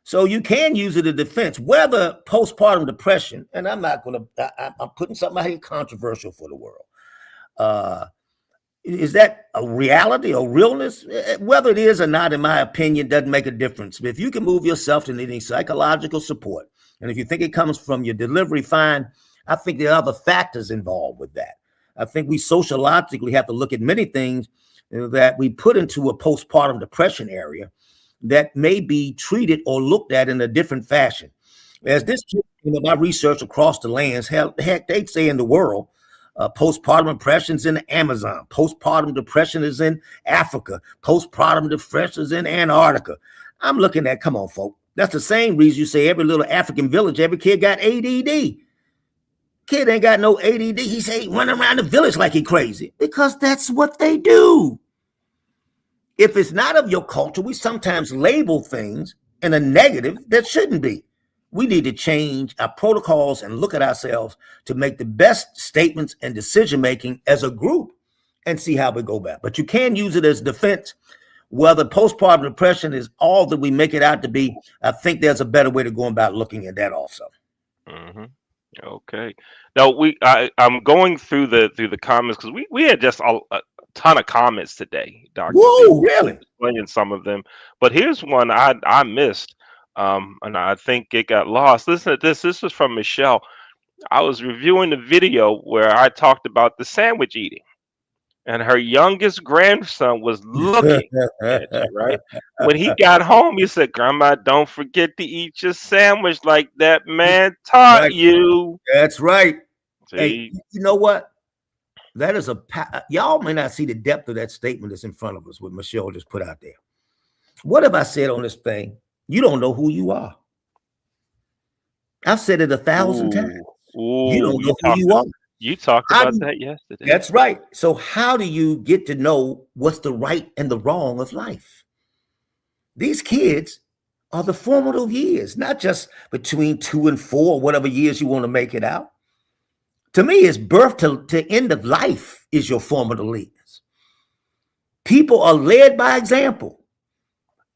Speaker 2: So you can use it as defense, whether postpartum depression, and I'm not going to, I'm putting something out here controversial for the world. Uh, is that a reality or realness? Whether it is or not, in my opinion, doesn't make a difference. If you can move yourself to needing psychological support, and if you think it comes from your delivery, fine. I think there are other factors involved with that. I think we sociologically have to look at many things that we put into a postpartum depression area that may be treated or looked at in a different fashion. As this, my research across the lands, heck, they'd say in the world, postpartum depression is in the Amazon. Postpartum depression is in Africa. Postpartum depression is in Antarctica. I'm looking at, come on, folks. That's the same reason you say every little African village, every kid got ADD. Kid ain't got no ADD. He say running around the village like he crazy because that's what they do. If it's not of your culture, we sometimes label things in a negative that shouldn't be. We need to change our protocols and look at ourselves to make the best statements and decision-making as a group and see how we go back. But you can use it as defense. Whether postpartum depression is all that we make it out to be, I think there's a better way to go about looking at that also.
Speaker 1: Mm-hmm. Okay. Now I'm going through the comments because we had just a ton of comments today, Dr.
Speaker 2: Whoa,
Speaker 1: Z.
Speaker 2: really?
Speaker 1: Explaining some of them, but here's one I missed, and I think it got lost. Listen to this. This was from Michelle. I was reviewing the video where I talked about the sandwich eating, and her youngest grandson was looking at you, right? When he got home, he said, "Grandma, don't forget to eat your sandwich like that man taught
Speaker 2: Right.
Speaker 1: you."
Speaker 2: That's right. Hey,
Speaker 1: See?
Speaker 2: you know what? That is y'all may not see the depth of that statement that's in front of us, what Michelle just put out there. What have I said on this thing? You don't know who you are. I've said it 1,000 times. You don't know who you are.
Speaker 1: You talked about that yesterday.
Speaker 2: That's right. So how do you get to know what's the right and the wrong of life? These kids are the formative years, not just between 2 and 4, whatever years you want to make it out. To me, it's birth to end of life is your formative years. People are led by example.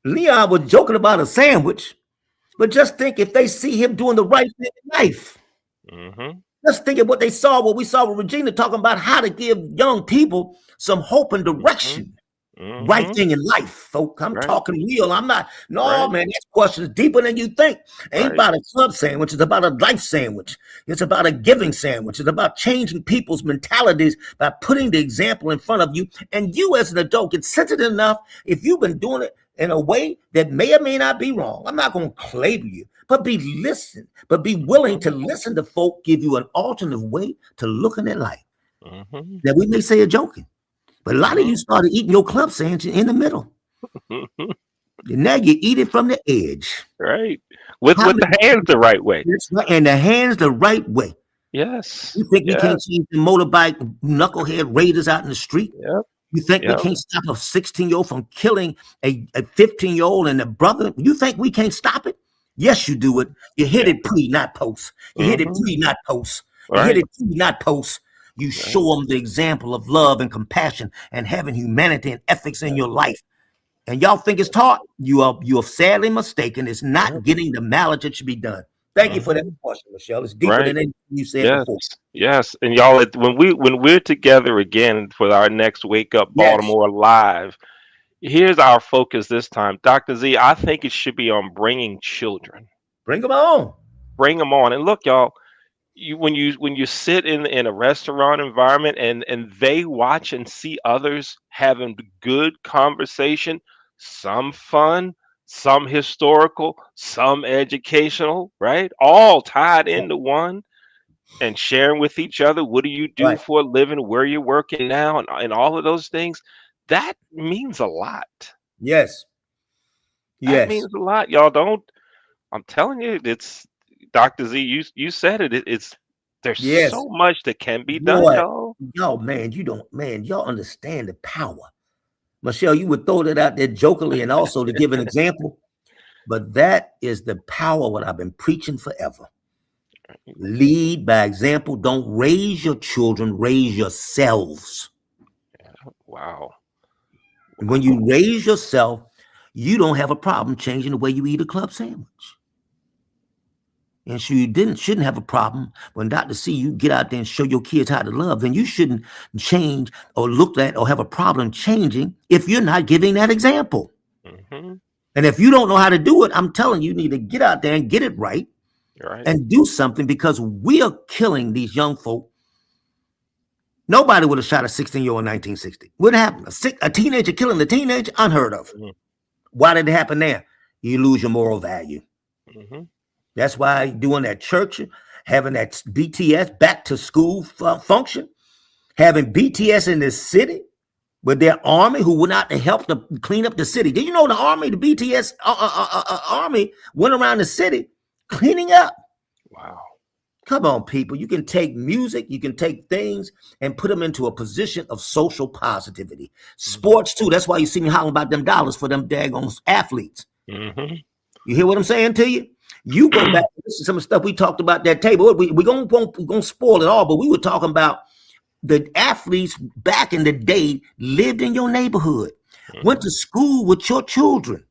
Speaker 2: Leon was joking about a sandwich, but just think if they see him doing the right thing in life.
Speaker 1: Mm-hmm.
Speaker 2: Let's think of what we saw with Regina talking about how to give young people some hope and direction.
Speaker 1: Mm-hmm.
Speaker 2: Right thing in life, folks. I'm talking real. I'm not, man, this question is deeper than you think. Ain't about a club sandwich. It's about a life sandwich. It's about a giving sandwich. It's about changing people's mentalities by putting the example in front of you. And you as an adult get sensitive enough if you've been doing it in a way that may or may not be wrong. I'm not going to label you, but be willing to listen to folk give you an alternate way to looking at life.
Speaker 1: Mm-hmm.
Speaker 2: That we may say are joking. But a lot of you started eating your club sandwich in the middle. And now you eat it from the edge.
Speaker 1: Right. With the hands the right way.
Speaker 2: And the hands the right way.
Speaker 1: Yes.
Speaker 2: You think we can't see the motorbike knucklehead raiders out in the street?
Speaker 1: Yep.
Speaker 2: You think we can't stop a 16-year-old from killing a 15-year-old and a brother? You think we can't stop it? Yes, you do it. You hit it pre, not post. You hit it pre, not post. You hit it pre, not post. You show them the example of love and compassion and having humanity and ethics in your life. And y'all think it's taught? You are sadly mistaken. It's not getting the mileage it should be done. Thank you for that question, Michelle. It's deeper than anything you said before.
Speaker 1: Yes. And y'all, when we're together again for our next Wake Up Baltimore Live, here's our focus this time. Dr. Z, I think it should be on bringing children.
Speaker 2: Bring them on.
Speaker 1: Bring them on. And look, y'all, when you sit in a restaurant environment and they watch and see others having good conversation, some fun, some historical, some educational, right? All tied into one, and sharing with each other, what do you do for a living, where you're working now, and all of those things, that means a lot.
Speaker 2: Yes.
Speaker 1: That means a lot. Y'all I'm telling you, it's Dr. Z, you said it. There's so much that can be done, y'all.
Speaker 2: Y'all understand the power. Michelle, you would throw that out there jokingly and also to give an example, but that is the power what I've been preaching forever. Lead by example. Don't raise your children, raise yourselves.
Speaker 1: Wow.
Speaker 2: When you raise yourself, you don't have a problem changing the way you eat a club sandwich. And so you shouldn't have a problem when Dr. C, you get out there and show your kids how to love, then you shouldn't change or look at or have a problem changing if you're not giving that example.
Speaker 1: Mm-hmm.
Speaker 2: And if you don't know how to do it, I'm telling you, you need to get out there and get it right,
Speaker 1: Right.
Speaker 2: and do something, because we are killing these young folk. Nobody would have shot a 16-year-old in 1960. What happened? A teenager killing a teenager? Unheard of.
Speaker 1: Mm-hmm.
Speaker 2: Why did it happen there? You lose your moral value.
Speaker 1: Mm-hmm.
Speaker 2: That's why doing that church, having that BTS back to school function, having BTS in this city with their army who went out to help to clean up the city. Did you know the army, the BTS army went around the city cleaning up?
Speaker 1: Wow.
Speaker 2: Come on, people. You can take music, you can take things and put them into a position of social positivity. Sports, too. That's why you see me hollering about them dollars for them daggone athletes.
Speaker 1: Mm-hmm.
Speaker 2: You hear what I'm saying to you? You go back and listen to some of the stuff we talked about at that table. We're going to spoil it all, but we were talking about the athletes back in the day lived in your neighborhood, went to school with your children.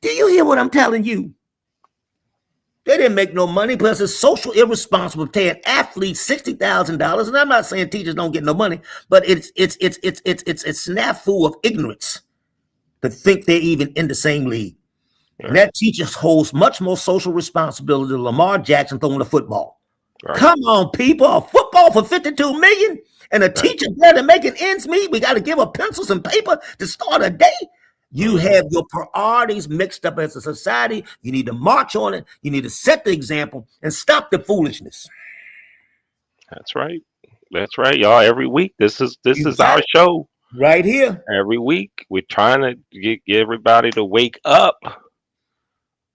Speaker 2: Do you hear what I'm telling you? They didn't make no money, plus it's social irresponsible paying athletes $60,000. And I'm not saying teachers don't get no money, but it's snafu of ignorance to think they're even in the same league.
Speaker 1: Right.
Speaker 2: And that teacher holds much more social responsibility than Lamar Jackson throwing the football.
Speaker 1: Right.
Speaker 2: Come on, people. A football for $52 million and a teacher better making ends meet. We got to give her pencils and paper to start a day. You have your priorities mixed up as a society. You need to march on it. You need to set the example and stop the foolishness.
Speaker 1: That's right. That's right, y'all. Every week, this is our show.
Speaker 2: Right here.
Speaker 1: Every week, we're trying to get everybody to wake up.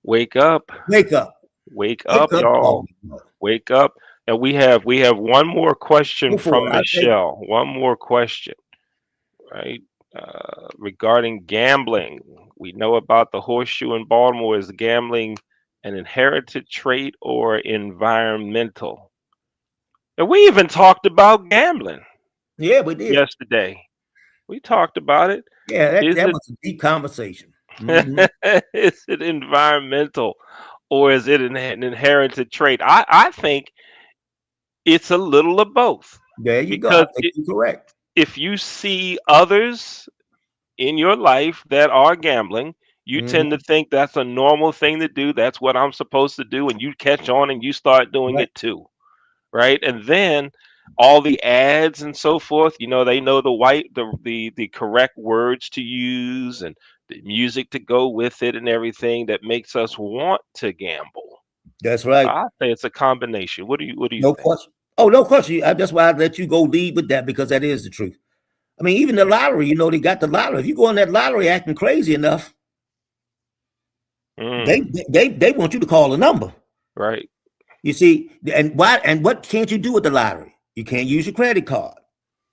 Speaker 1: Wake up.
Speaker 2: Wake up.
Speaker 1: Wake up, y'all. Wake up. And we have one more question from Michelle. One more question, right? Regarding gambling. We know about the horseshoe in Baltimore. Is gambling an inherited trait or environmental? And we even talked about gambling.
Speaker 2: Yeah, we did.
Speaker 1: Yesterday. We talked about it.
Speaker 2: Yeah, that was a deep conversation.
Speaker 1: Mm-hmm. Is it environmental or is it an inherited trait? I think it's a little of both.
Speaker 2: There you go. You're correct.
Speaker 1: If you see others in your life that are gambling, you tend to think that's a normal thing to do. That's what I'm supposed to do. And you catch on and you start doing it too. Right. And then all the ads and so forth, they know the correct words to use and the music to go with it and everything that makes us want to gamble.
Speaker 2: That's right.
Speaker 1: I think it's a combination. What do you
Speaker 2: no
Speaker 1: think?
Speaker 2: Question. Oh, no question. That's why I let you go lead with that, because that is the truth. I mean, even the lottery, they got the lottery. If you go on that lottery acting crazy enough, they want you to call a number.
Speaker 1: Right.
Speaker 2: You see, and what can't you do with the lottery? You can't use your credit card.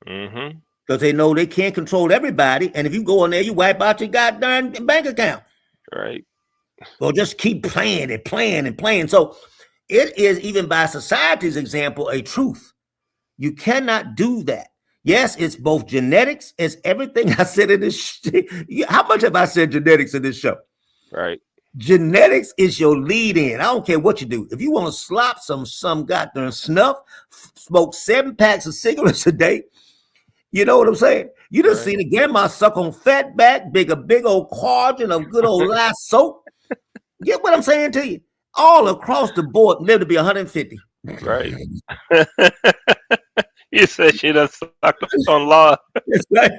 Speaker 2: Because they know they can't control everybody. And if you go in there, you wipe out your goddamn bank account.
Speaker 1: Right.
Speaker 2: Or just keep playing and playing and playing. So it is, even by society's example, a truth. You cannot do that. Yes, it's both genetics, it's everything I said in this. How much have I said genetics in this show?
Speaker 1: Right.
Speaker 2: Genetics is your lead in. I don't care what you do. If you want to slop some goddamn snuff, smoke 7 packs of cigarettes a day, you know what I'm saying? You just see the grandma suck on fat back, big old quadrant of good old lye soap. Get what I'm saying to you? All across the board, live to be 150.
Speaker 1: Right. You said she done sucked on law.
Speaker 2: That's right.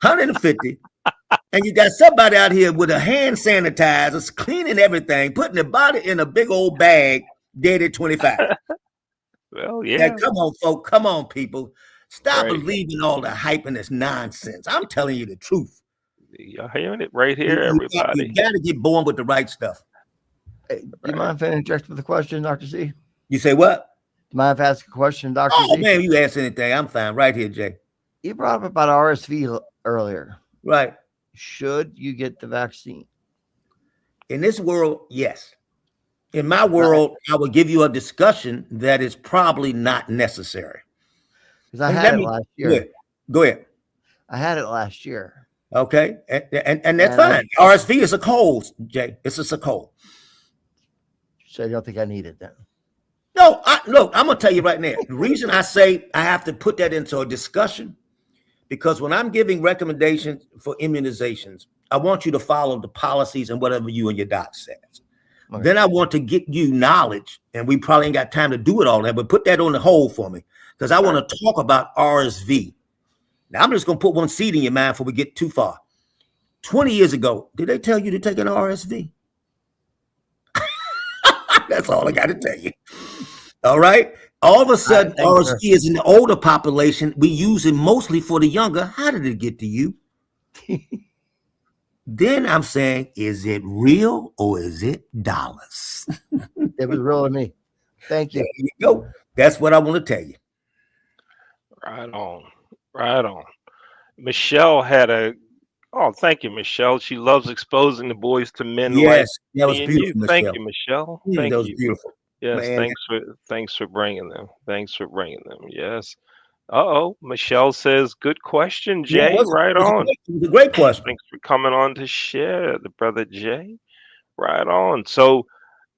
Speaker 2: 150. And you got somebody out here with a hand sanitizer, cleaning everything, putting the body in a big old bag, dead at 25.
Speaker 1: Well, yeah.
Speaker 2: Come on, folks. Come on, people. Stop believing all the hype and this nonsense. I'm telling you the truth.
Speaker 1: You're hearing it right here, everybody.
Speaker 2: You got to get born with the right stuff.
Speaker 5: Hey, do you mind if I interject with a question, Dr. Z?
Speaker 2: You say what?
Speaker 5: Do you mind if I ask a question, Dr. Z?
Speaker 2: Oh, man, you ask anything. I'm fine. Right here, Jay.
Speaker 5: You brought up about RSV earlier.
Speaker 2: Right.
Speaker 5: Should you get the vaccine?
Speaker 2: In this world, yes. In my world, I will give you a discussion that is probably not necessary.
Speaker 5: Because I had it last year.
Speaker 2: Go ahead.
Speaker 5: I had it last year.
Speaker 2: Okay, and that's
Speaker 5: And I
Speaker 2: fine. RSV is a cold, Jay. It's just a cold.
Speaker 5: so I don't think I need it then.
Speaker 2: No, look, I'm gonna tell you right now. The reason I say I have to put that into a discussion, because when I'm giving recommendations for immunizations, I want you to follow the policies and whatever you and your doc says.
Speaker 5: Okay.
Speaker 2: Then I want to get you knowledge, and we probably ain't got time to do it all that, but put that on the hold for me, because I want to talk about RSV. Now, I'm just gonna put one seed in your mind before we get too far. 20 years ago, did they tell you to take an RSV? That's all I got to tell you. All right. All of a sudden, RSV is in the older population. We use it mostly for the younger. How did it get to you? Then I'm saying, is it real or is it dollars?
Speaker 5: It was real to me. Thank you.
Speaker 2: There you go. That's what I want to tell you.
Speaker 1: Right on. Right on. Michelle had a thank you, Michelle. She loves exposing the boys to men like
Speaker 2: Yes, that was
Speaker 1: me and you.
Speaker 2: beautiful,
Speaker 1: Thank
Speaker 2: Michelle.
Speaker 1: you, Michelle.
Speaker 2: That
Speaker 1: Thank
Speaker 2: was
Speaker 1: you.
Speaker 2: beautiful.
Speaker 1: Yes,
Speaker 2: Man.
Speaker 1: thanks for bringing them. Thanks for bringing them. Yes. Uh-oh. Michelle says, good question,
Speaker 2: Yeah,
Speaker 1: Jay. Right
Speaker 2: it
Speaker 1: on.
Speaker 2: was a great question.
Speaker 1: Thanks for coming on to share, the brother Jay. Right on. So,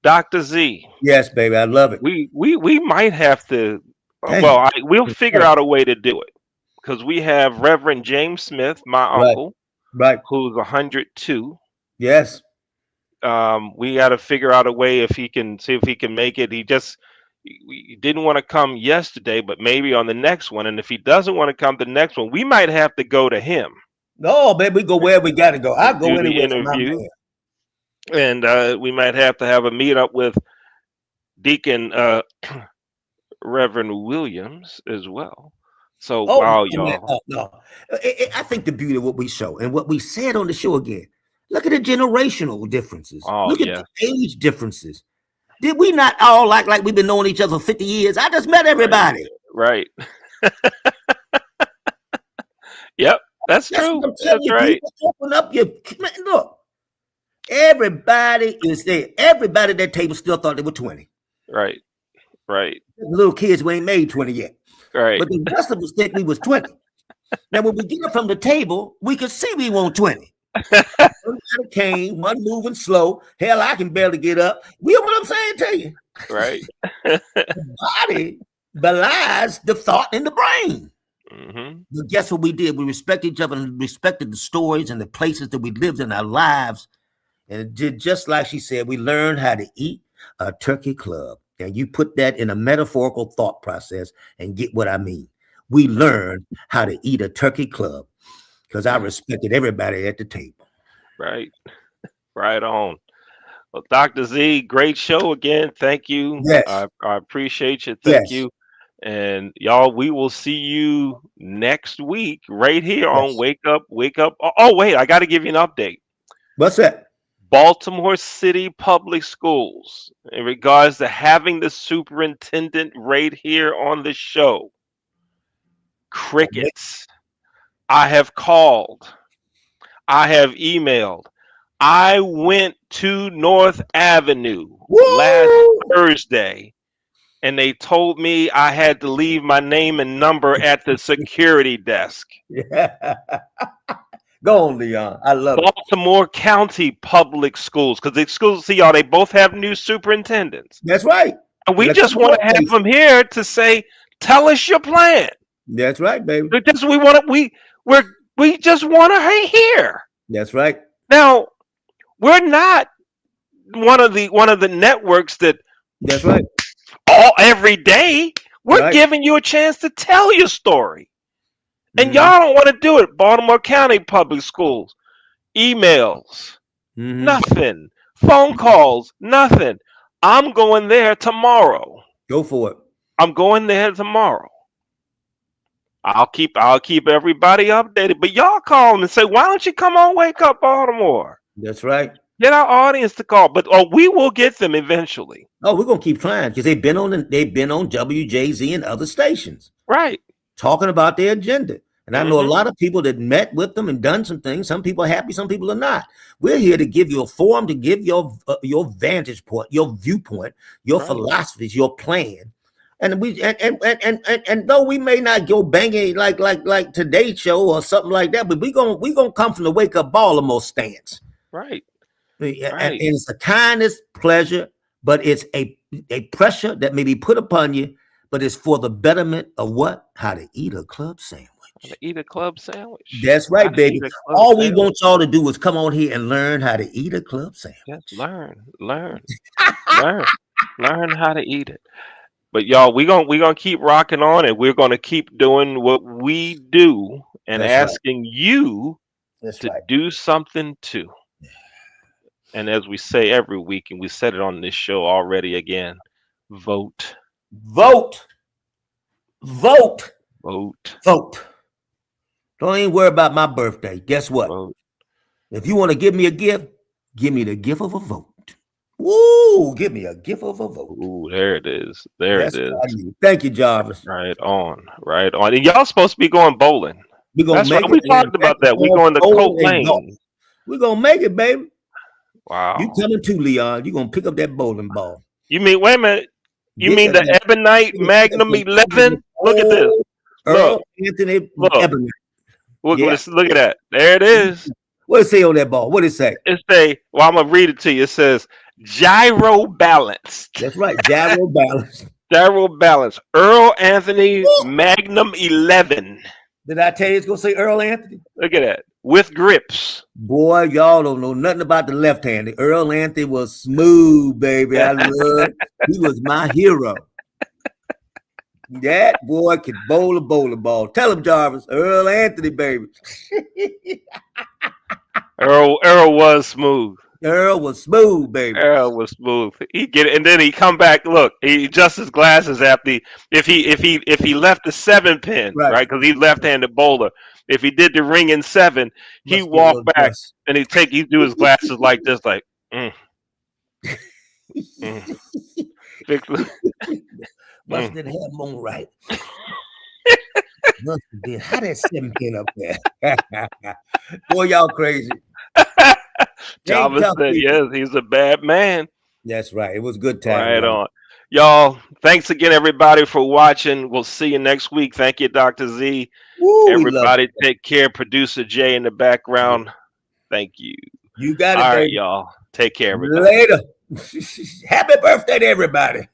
Speaker 1: Dr. Z,
Speaker 2: Yes, baby, I love it.
Speaker 1: we might have to.
Speaker 2: Dang.
Speaker 1: We'll figure out a way to do it because we have Reverend James Smith, my
Speaker 2: Right.
Speaker 1: uncle,
Speaker 2: Right.
Speaker 1: who's 102.
Speaker 2: Yes.
Speaker 1: We got to figure out a way if he can see if he can make it. He didn't want to come yesterday, but maybe on the next one. And if he doesn't want to come to the next one, we might have to go to him.
Speaker 2: No, baby, we go where we got to go. I'll go
Speaker 1: Do the
Speaker 2: anywhere for my
Speaker 1: interview,
Speaker 2: man.
Speaker 1: and we might have to have a meetup with Deacon Reverend Williams as well. So
Speaker 2: Oh,
Speaker 1: wow,
Speaker 2: man,
Speaker 1: y'all.
Speaker 2: no. I think the beauty of what we show and what we said on the show again. Look at the generational differences.
Speaker 1: Oh,
Speaker 2: Look at
Speaker 1: yes.
Speaker 2: the age differences. Did we not all like we've been knowing each other for 50 years? I just met everybody.
Speaker 1: Right. Yep, that's
Speaker 2: That's
Speaker 1: true.
Speaker 2: what I'm telling
Speaker 1: That's
Speaker 2: you.
Speaker 1: right.
Speaker 2: People open up your look. Everybody is there. Everybody at that table still thought they were 20.
Speaker 1: Right. Right.
Speaker 2: The little kids we ain't made 20 yet.
Speaker 1: Right.
Speaker 2: But the rest of us think we was 20. Now, when we get up from the table, we could see we weren't 20. One came, one moving slow. Hell, I can barely get up. You know what I'm saying to you?
Speaker 1: Right.
Speaker 2: The body belies the thought in the brain.
Speaker 1: Mm-hmm.
Speaker 2: But guess what we did? We respected each other and respected the stories and the places that we lived in our lives. And it did just like she said, we learned how to eat a turkey club. And you put that in a metaphorical thought process and get what I mean. We learned how to eat a turkey club because I respected everybody at the table.
Speaker 1: Right. Right on. Well, Dr. Z, great show again. Thank you.
Speaker 2: Yes.
Speaker 1: I appreciate you. Thank you. And y'all, we will see you next week right here on Wake Up. Oh, wait, I got to give you an update.
Speaker 2: What's that?
Speaker 1: Baltimore City Public Schools, in regards to having the superintendent right here on the show. Crickets. I have called. I have emailed. I went to North Avenue last Thursday, and they told me I had to leave my name and number at the security desk.
Speaker 2: Yeah. Go on, Leon. I love
Speaker 1: Baltimore County Public Schools, because the schools, see y'all, they both have new superintendents.
Speaker 2: That's right.
Speaker 1: And we just want to have them here to say, tell us your plan.
Speaker 2: That's right, baby.
Speaker 1: Because we just want to hear.
Speaker 2: That's right.
Speaker 1: Now, we're not one of the networks that.
Speaker 2: That's right.
Speaker 1: Every day, we're giving you a chance to tell your story. And y'all don't want to do it. Baltimore County Public Schools, emails, nothing. Phone calls, nothing. I'm going there tomorrow.
Speaker 2: Go for it.
Speaker 1: I'm going there tomorrow. I'll keep everybody updated. But y'all call them and say, why don't you come on Wake Up Baltimore?
Speaker 2: That's right.
Speaker 1: Get our audience to call. But we will get them eventually.
Speaker 2: Oh, we're gonna keep trying because they've been on WJZ and other stations.
Speaker 1: Right.
Speaker 2: Talking about their agenda. And I know a lot of people that met with them and done some things. Some people are happy, some people are not. We're here to give you a forum, to give your vantage point, your viewpoint, your philosophies, your plan. And and though we may not go banging like today's show or something like that, but we gonna come from the Wake Up Baltimore stance.
Speaker 1: Right.
Speaker 2: And it's a kindness, pleasure, but it's a pressure that may be put upon you, but it's for the betterment of what? How to eat a club sandwich.
Speaker 1: How to eat a club sandwich.
Speaker 2: That's right, baby. All we want y'all to do is come on here and learn how to eat a club sandwich.
Speaker 1: Just learn how to eat it. But y'all, we're gonna keep rocking on, and we're gonna keep doing what we do, and asking you to do something too. And as we say every week, and we said it on this show already again, vote.
Speaker 2: Vote. Vote.
Speaker 1: Vote.
Speaker 2: Vote. Don't even worry about my birthday. Guess what?
Speaker 1: Vote.
Speaker 2: If you want to give me a gift, give me the gift of a vote. Woo! Give me a gift of a vote.
Speaker 1: Ooh, there it is. That's it is.
Speaker 2: Thank you, Jarvis.
Speaker 1: Right on. And y'all supposed to be going bowling.
Speaker 2: We're gonna make it.
Speaker 1: We talked about that. We're going to Coat Lane.
Speaker 2: We're gonna make it, baby.
Speaker 1: Wow.
Speaker 2: You coming too, Leon. You're gonna pick up that bowling ball.
Speaker 1: You mean, wait a minute. You mean the Ebonite Magnum 11? Look at this.
Speaker 2: Earl Anthony Ebonite.
Speaker 1: Look at that. There it is.
Speaker 2: What it say on that ball? What it say?
Speaker 1: It say, well, I'm gonna read it to you. It says gyro balanced.
Speaker 2: That's right, gyro balanced.
Speaker 1: Gyro balanced. Earl Anthony Magnum 11.
Speaker 2: Did I tell you it's gonna say Earl Anthony?
Speaker 1: Look at that. With grips.
Speaker 2: Boy, y'all don't know nothing about the left-handed. Earl Anthony was smooth, baby. I love. He was my hero. That boy could bowl a bowling ball. Tell him, Jarvis. Earl Anthony, baby.
Speaker 1: Earl was smooth.
Speaker 2: Earl was smooth, baby.
Speaker 1: Earl was smooth. He get it, and then he come back. Look, he adjusts his glasses after if he left the 7 pin, right? Because he's left-handed bowler. If he did the ring in 7, he walked back and he do his glasses like this, like.
Speaker 2: Must didn't have them on right. Must have been. How that 7 pin up there? Boy, y'all crazy.
Speaker 1: Jarvis said, yes, he's a bad man.
Speaker 2: That's right. It was a good time.
Speaker 1: Right on. Y'all, thanks again, everybody, for watching. We'll see you next week. Thank you, Dr. Z. Woo, everybody, take care. Producer Jay in the background. Thank you.
Speaker 2: You got it,
Speaker 1: all right,
Speaker 2: baby.
Speaker 1: Y'all. Take care, everybody.
Speaker 2: Later. Happy birthday to everybody.